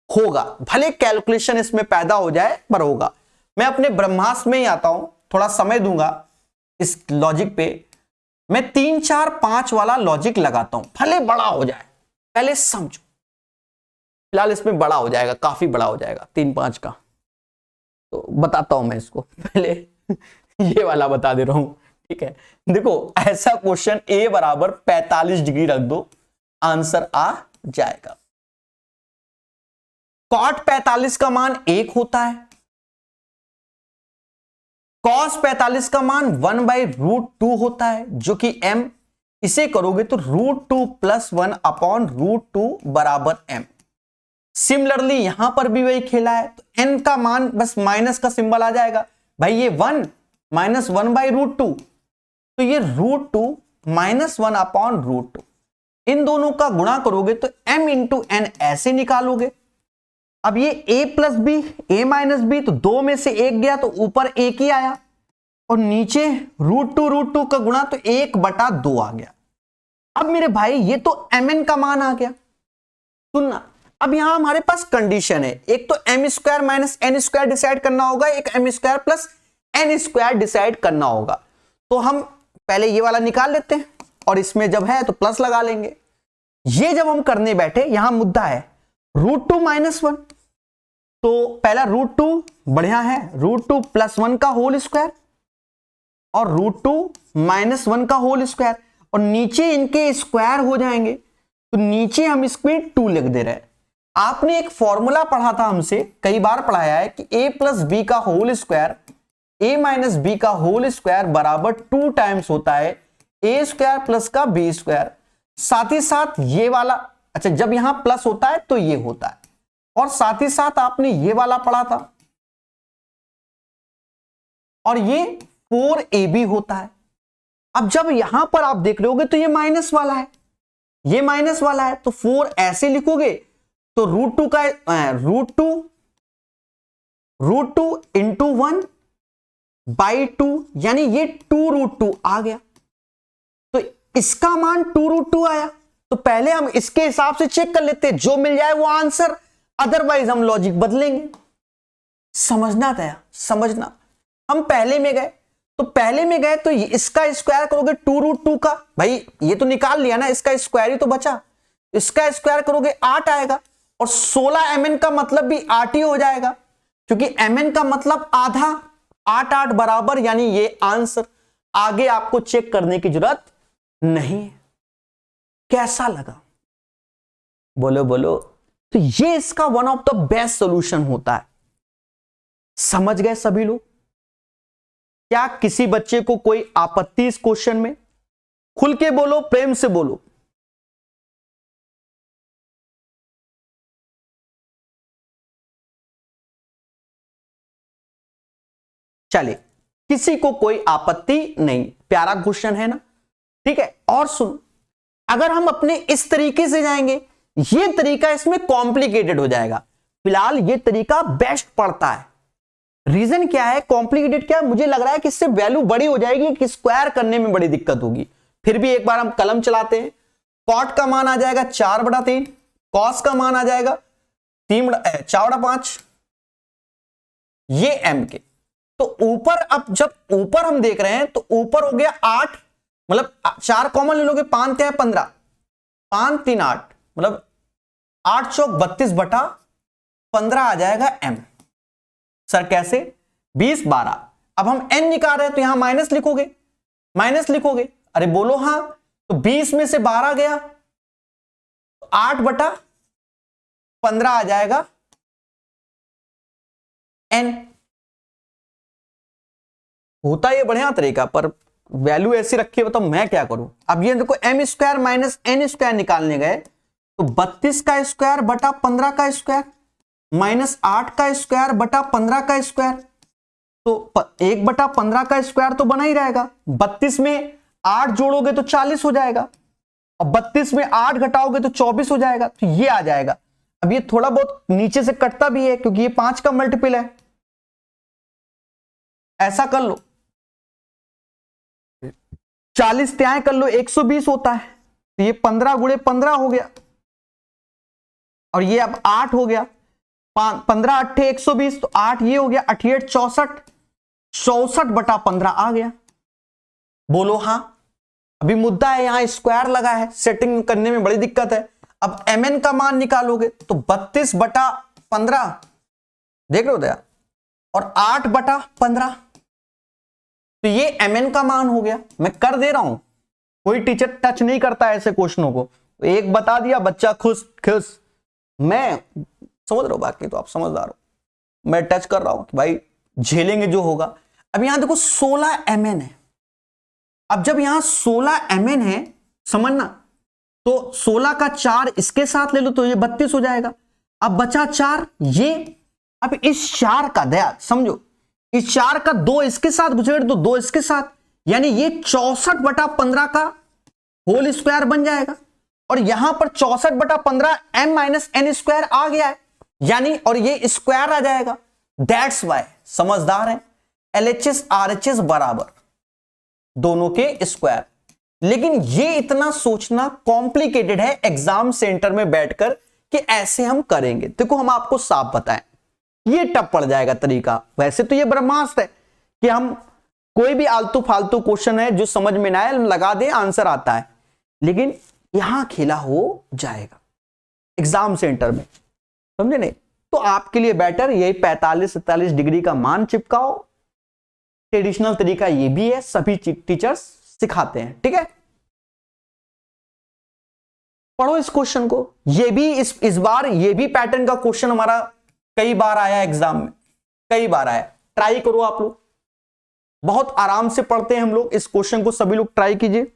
होगा, भले कैलकुलेशन इसमें पैदा हो जाए पर होगा। मैं अपने ब्रह्मास्त्र में ही आता हूं, थोड़ा समय दूंगा इस लॉजिक पे। मैं 3 4 5 वाला लॉजिक लगाता हूं, भले बड़ा हो जाए, पहले समझो। फिलहाल इसमें बड़ा हो जाएगा, काफी बड़ा हो जाएगा 3 5 का, तो बताता हूं मैं इसको। पहले ये वाला बता दे रहा हूं, ठीक है। देखो ऐसा क्वेश्चन ए बराबर 45 डिग्री रख दो, आंसर आ जाएगा। कॉट 45 का मान 1 होता है, कॉस 45 का मान 1/√2 होता है जो कि m, इसे करोगे तो √2 + 1 अपॉन √2 बराबर m। सिमिलरली यहां पर भी वही खेला है, तो n का मान बस माइनस का सिंबल आ जाएगा भाई, ये 1 माइनस 1/√2, तो ये √2 माइनस 1 अपॉन √2, इन दोनों का गुणा करोगे तो m इंटू n ऐसे निकालोगे। अब ये a plus B, a minus B, तो 2 में से 1 गया तो ऊपर 1 ही आया, और नीचे √2 का गुणा तो 1/2 आ गया। अब मेरे भाई ये तो mn का मान आ गया। सुनना, अब यहां हमारे पास कंडीशन है, एक तो m² माइनस n² डिसाइड करना होगा, एक m² प्लस n² डिसाइड करना होगा। तो हम पहले ये वाला निकाल लेते हैं, और इसमें जब है तो प्लस लगा लेंगे। ये जब हम करने बैठे, यहां मुद्दा है √2 माइनस 1, तो पहला √2 बढ़िया है, √2 + 1 का होल स्क्वायर और √2 माइनस 1 का होल स्क्वायर, और नीचे इनके स्क्वायर हो जाएंगे, तो नीचे हम इसमें 2 लिख दे रहे हैं। आपने एक फॉर्मूला पढ़ा था, हमसे कई बार पढ़ाया है कि a प्लस बी का whole square a minus B का होल स्क्वायर बराबर 2 टाइम्स होता है a² प्लस का b²। साथ ही साथ ये वाला, अच्छा जब यहां प्लस होता है तो ये होता है, और साथ ही साथ आपने ये वाला पढ़ा था, और ये 4ab होता है। अब जब यहां पर आप देख रहे होगे तो ये माइनस वाला है, ये माइनस वाला है, तो 4 ऐसे लिखोगे तो √2 का √2 इंटू 1/2, यानी ये 2√2 आ गया, तो इसका मान 2√2 आया। तो पहले हम इसके हिसाब से चेक कर लेते हैं, जो मिल जाए वो आंसर, अदरवाइज हम लॉजिक बदलेंगे। समझना था, समझना। हम पहले में गए, तो पहले में गए तो इसका स्क्वायर करोगे 2√2 का, भाई ये तो निकाल लिया ना, इसका स्क्वायर ही तो बचा, इसका स्क्वायर करोगे 8 आएगा, और 16 mn का मतलब भी 8 ही हो जाएगा, क्योंकि mn का मतलब आधा, 8 8 बराबर, यानी ये आंसर। आगे आपको चेक करने की जरूरत नहीं है। कैसा लगा, बोलो बोलो। तो ये इसका one of the best solution होता है। समझ गए सभी लोग? क्या किसी बच्चे को कोई आपत्ति इस क्वेश्चन में? खुल के बोलो, प्रेम से बोलो। चलिए, किसी को कोई आपत्ति नहीं, प्यारा क्वेश्चन है ना, ठीक है। और सुन, अगर हम अपने इस तरीके से जाएंगे, ये तरीका इसमें कॉम्प्लिकेटेड हो जाएगा। फिलहाल ये तरीका बेस्ट पड़ता है। रीजन क्या है, कॉम्प्लिकेटेड क्या है, मुझे लग रहा है कि इससे वैल्यू बड़ी हो जाएगी, कि स्क्वायर करने में बड़ी दिक्कत होगी। फिर भी एक बार हम कलम चलाते हैं। कॉट का मान आ जाएगा 4/3, कॉस का मान आ जाएगा 4/5, ये m के। तो ऊपर, अब जब ऊपर हम देख रहे हैं तो ऊपर हो गया 8, मतलब 4 कॉमन ले लोगे, 5 3 15, 5 3 8, मतलब 8 चौक 32/15 आ जाएगा m। सर कैसे? 20 12। अब हम n निकाल रहे हैं तो यहां माइनस लिखोगे, माइनस लिखोगे, अरे बोलो हां। तो 20 में से 12 गया, 8/15 आ जाएगा n। होता ये बढ़िया तरीका, पर वैल्यू ऐसी रखी है, बताओ मैं क्या करूं। अब ये देखो m² माइनस n² निकालने गए तो 32 का स्क्वायर बटा 15 का स्क्वायर माइनस 8 का स्क्वायर बटा 15 का स्क्वायर, तो 1/15 का स्क्वायर तो बना ही रहेगा। 32 में 8 जोड़ोगे तो 40 हो जाएगा, और 32 में 8 घटाओगे तो 24 हो जाएगा, तो ये आ जाएगा। अब ये थोड़ा बहुत नीचे से कटता भी है, क्योंकि ये 5 का मल्टीपल है। ऐसा कर लो, 40 त्याएं कर लो, 120 होता है, तो ये 15 गुणे 15 हो गया, और ये अब 8 हो गया, 15 8 120, तो 8 ये हो गया, 8 64, 64/15 आ गया। बोलो हाँ। अभी मुद्दा है यहां स्क्वायर लगा है, सेटिंग करने में बड़ी दिक्कत है। अब mn का मान निकालोगे तो 32/15 देख रहे हो दया, और 8/15, तो ये mn का मान हो गया। मैं कर दे रहा हूं, कोई टीचर टच नहीं करता ऐसे क्वेश्चनों को, एक बता दिया बच्चा खुश खुश। मैं समझ रहा हूं, बाकी तो आप समझदार हो, मैं टच कर रहा हूं कि भाई झेलेंगे जो होगा। अब यहां देखो 16 mn है। अब जब यहां 16 mn है, समझना, तो 16 का 4 इसके साथ ले लो तो ये 32 हो जाएगा। अब बचा 4 ये, अब इस 4 का दया समझो, इस 4 का 2 इसके साथ गुजर दो, 2 इसके साथ, यानी ये 64/15 का होल स्क्वायर बन जाएगा। और यहां पर 64/15 m-n² आ गया है, यानी और ये स्क्वायर आ जाएगा। दैट्स वाई, समझदार है, LHS RHS बराबर दोनों के स्क्वायर। लेकिन ये इतना सोचना कॉम्प्लिकेटेड है एग्जाम सेंटर में बैठकर कि ऐसे हम करेंगे। देखो हम आपको साफ बताएं, ये टप पड़ जाएगा तरीका। वैसे तो ये ब्रह्मास्त्र है कि हम कोई भी आलतू फालतू क्वेश्चन है जो समझ में ना आए लगा दे, आंसर आता है, लेकिन यहां खेला हो जाएगा एग्जाम सेंटर में, समझे नहीं? तो आपके लिए बेटर यही 45-47 डिग्री का मान चिपकाओ। ट्रेडिशनल तरीका ये भी है, सभी टीचर्स सिखाते हैं, ठीक है? पढ़ो इस क्वेश्चन को। ये भी इस बार ये भी पैटर्न का क्वेश्चन हमारा कई बार आया एग्जाम में, कई बार आया। ट्राई करो आप लोग, बहुत आराम से पढ़ते हैं हम लोग इस क्वेश्चन को, सभी लोग ट्राई कीजिए।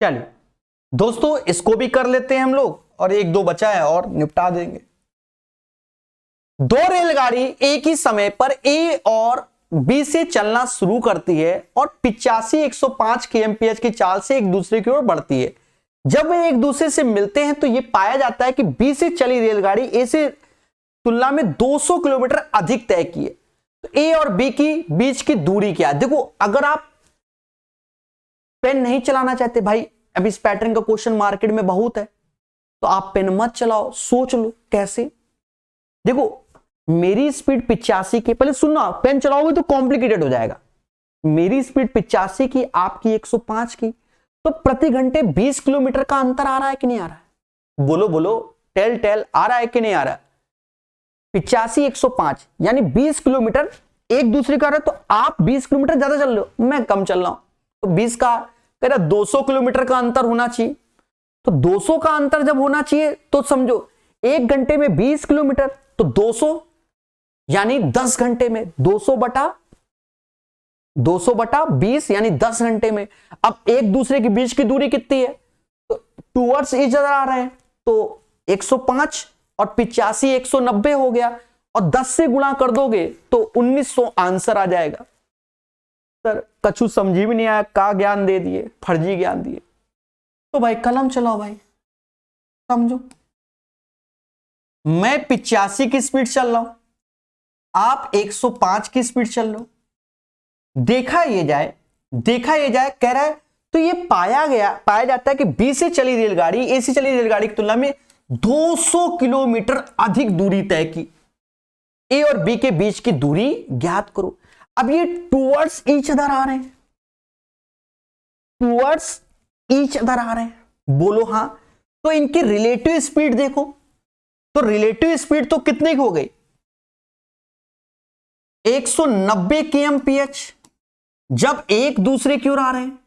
चलिए दोस्तों, इसको भी कर लेते हैं हम लोग, और एक दो बचा है और निपटा देंगे। दो रेलगाड़ी एक ही समय पर ए और बी से चलना शुरू करती है और 85-105 kmph की चाल से एक दूसरे की ओर बढ़ती है। जब वे एक दूसरे से मिलते हैं तो यह पाया जाता है कि बी से चली रेलगाड़ी ए से तुलना में 200 किलोमीटर अधिक तय की है। तो ए और बी की बीच की दूरी क्या है? देखो, अगर आप पेन नहीं चलाना चाहते भाई, अब इस पैटर्न का क्वेश्चन मार्केट में बहुत है, तो आप पेन मत चलाओ, सोच लो कैसे। देखो मेरी स्पीड 85 की, पहले सुनना, पेन चलाओगे तो कॉम्प्लिकेटेड हो जाएगा। मेरी स्पीड 85 की, आपकी 105 की, तो प्रति घंटे 20 किलोमीटर का अंतर आ रहा है कि नहीं आ रहा है? बोलो बोलो, टेल आ रहा है कि नहीं आ रहा है? 85-105 यानी 20 किलोमीटर एक दूसरे का रहा है। तो आप 20 किलोमीटर ज्यादा चल रहे हो, मैं कम चल रहा हूं, तो 20 का कह रहा 200 किलोमीटर का अंतर होना चाहिए। तो 200 का अंतर जब होना चाहिए तो समझो एक घंटे में 20 किलोमीटर, तो 200 यानी 10 घंटे में 200 बटा 20 यानी 10 घंटे में। अब एक दूसरे के बीच की दूरी कितनी है? तो टूवर्ड्स ईच अदर आ रहे हैं, तो 105 और 85 190 हो गया, और 10 से गुणा कर दोगे तो 1900 आंसर आ जाएगा। सर कछु समझी भी नहीं आया, का ज्ञान दे दिए, फर्जी ज्ञान दिए। तो भाई कलम चलाओ भाई, समझो। मैं 85 की स्पीड चल रहा हूं, आप 105 की स्पीड चल लो। देखा ये जाए कह रहा है, तो ये पाया जाता है कि बी से चली रेलगाड़ी ए से चली रेलगाड़ी की तुलना में 200 किलोमीटर अधिक दूरी तय की। ए और बी के बीच की दूरी ज्ञात करो। अब ये टूवर्ड्स ईच अदर आ रहे हैं, टूवर्ड्स ईच अदर आ रहे हैं, बोलो हां। तो इनकी रिलेटिव स्पीड देखो, तो रिलेटिव स्पीड तो कितने की हो गई? 190 kmph जब एक दूसरे की ओर आ रहे हैं।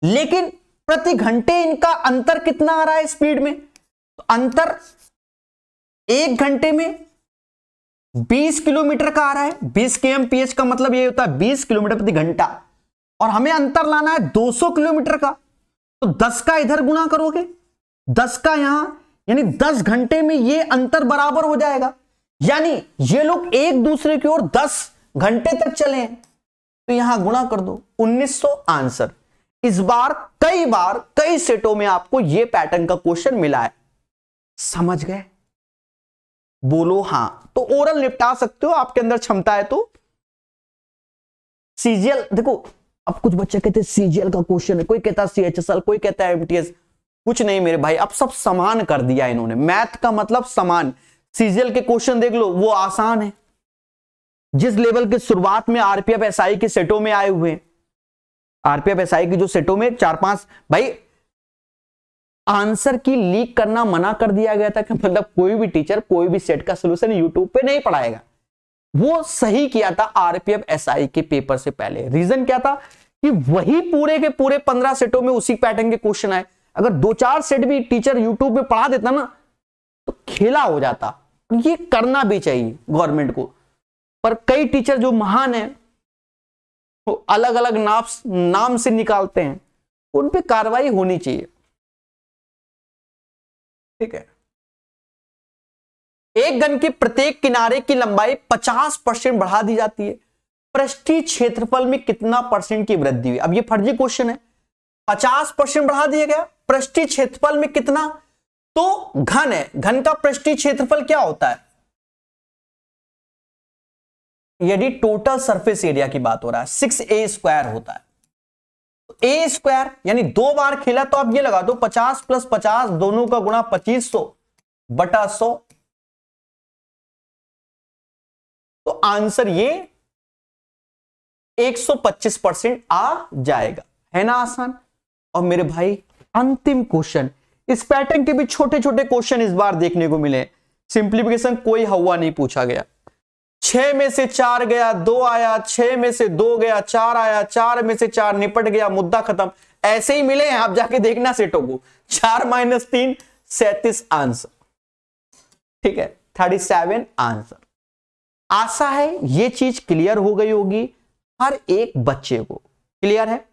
लेकिन प्रति घंटे इनका अंतर कितना आ रहा है स्पीड में? तो अंतर 1 घंटे में 20 किलोमीटर का आ रहा है। 20 kmph का मतलब ये होता है 20 किलोमीटर प्रति घंटा, और हमें अंतर लाना है 200 किलोमीटर का। तो 10 का इधर गुणा करोगे, 10 का यहां, यानी 10 घंटे में ये अंतर बराबर हो जाएगा। यानी ये लोग एक दूसरे की ओर 10 घंटे तक चले हैं, तो यहां गुणा कर दो, 1900 आंसर। इस बार कई सेटों में आपको ये पैटर्न का क्वेश्चन मिला है। समझ गए? बोलो हां। तो ओरल निपटा सकते हो, आपके अंदर क्षमता है तो। सीजीएल देखो, अब कुछ बच्चे कहते हैं सीजीएल का क्वेश्चन है, कोई कहता है सीएचएसएल, कोई कहता है एमटीएस। कुछ नहीं मेरे भाई, अब सब समान कर दिया इन्होंने। मैथ का मतलब समान। सीजीएल के क्वेश्चन देख लो, वो आसान है। जिस लेवल के शुरुआत में आरपीएफ एसआई के सेटों में आए हुए हैं, आरपीएफ एसआई की जो सेटों में 4-5, भाई आंसर की लीक करना मना कर दिया गया था कि मतलब कोई भी टीचर कोई भी सेट का सॉल्यूशन यूट्यूब पे नहीं पढ़ाएगा। वो सही किया था आरपीएफ एसआई के पेपर से पहले। रीजन क्या था कि वही पूरे के पूरे 15 सेटों में उसी पैटर्न के क्वेश्चन आए। अगर 2-4 सेट भी टीचर यूट्यूब में पढ़ा देता ना तो खेला हो जाता। ये करना भी चाहिए गवर्नमेंट को, पर कई टीचर जो महान है वो अलग अलग नाम से निकालते हैं, उन पे कार्रवाई होनी चाहिए। ठीक है। एक घन के प्रत्येक किनारे की लंबाई 50% बढ़ा दी जाती है। पृष्ठीय क्षेत्रफल में कितना % की वृद्धि हुई? अब ये फर्जी क्वेश्चन है। 50% बढ़ा दिया गया, पृष्ठीय क्षेत्रफल में कितना? तो घन है, घन का पृष्ठीय क्षेत्रफल क्या होता है? यदि टोटल सरफेस एरिया की बात हो रहा है 6a² होता है। a² यानी 2 बार खेला तो आप ये लगा दो 50 + 50 दोनों का गुणा 2500/100। तो आंसर ये 125% आ जाएगा। है ना आसान? और मेरे भाई अंतिम क्वेश्चन, इस पैटर्न के भी छोटे छोटे क्वेश्चन इस बार देखने को मिले। सिंप्लीफिकेशन कोई हवा नहीं पूछा गया। 6 में से 4 गया, 2 आया, 6 में से 2 गया, 4 आया, 4 में से 4 निपट गया, मुद्दा खत्म। ऐसे ही मिले हैं, आप जाके देखना सेटों को। 4 - 3 37 आंसर। ठीक है, 37 आंसर। आशा है ये चीज क्लियर हो गई होगी हर एक बच्चे को। क्लियर है?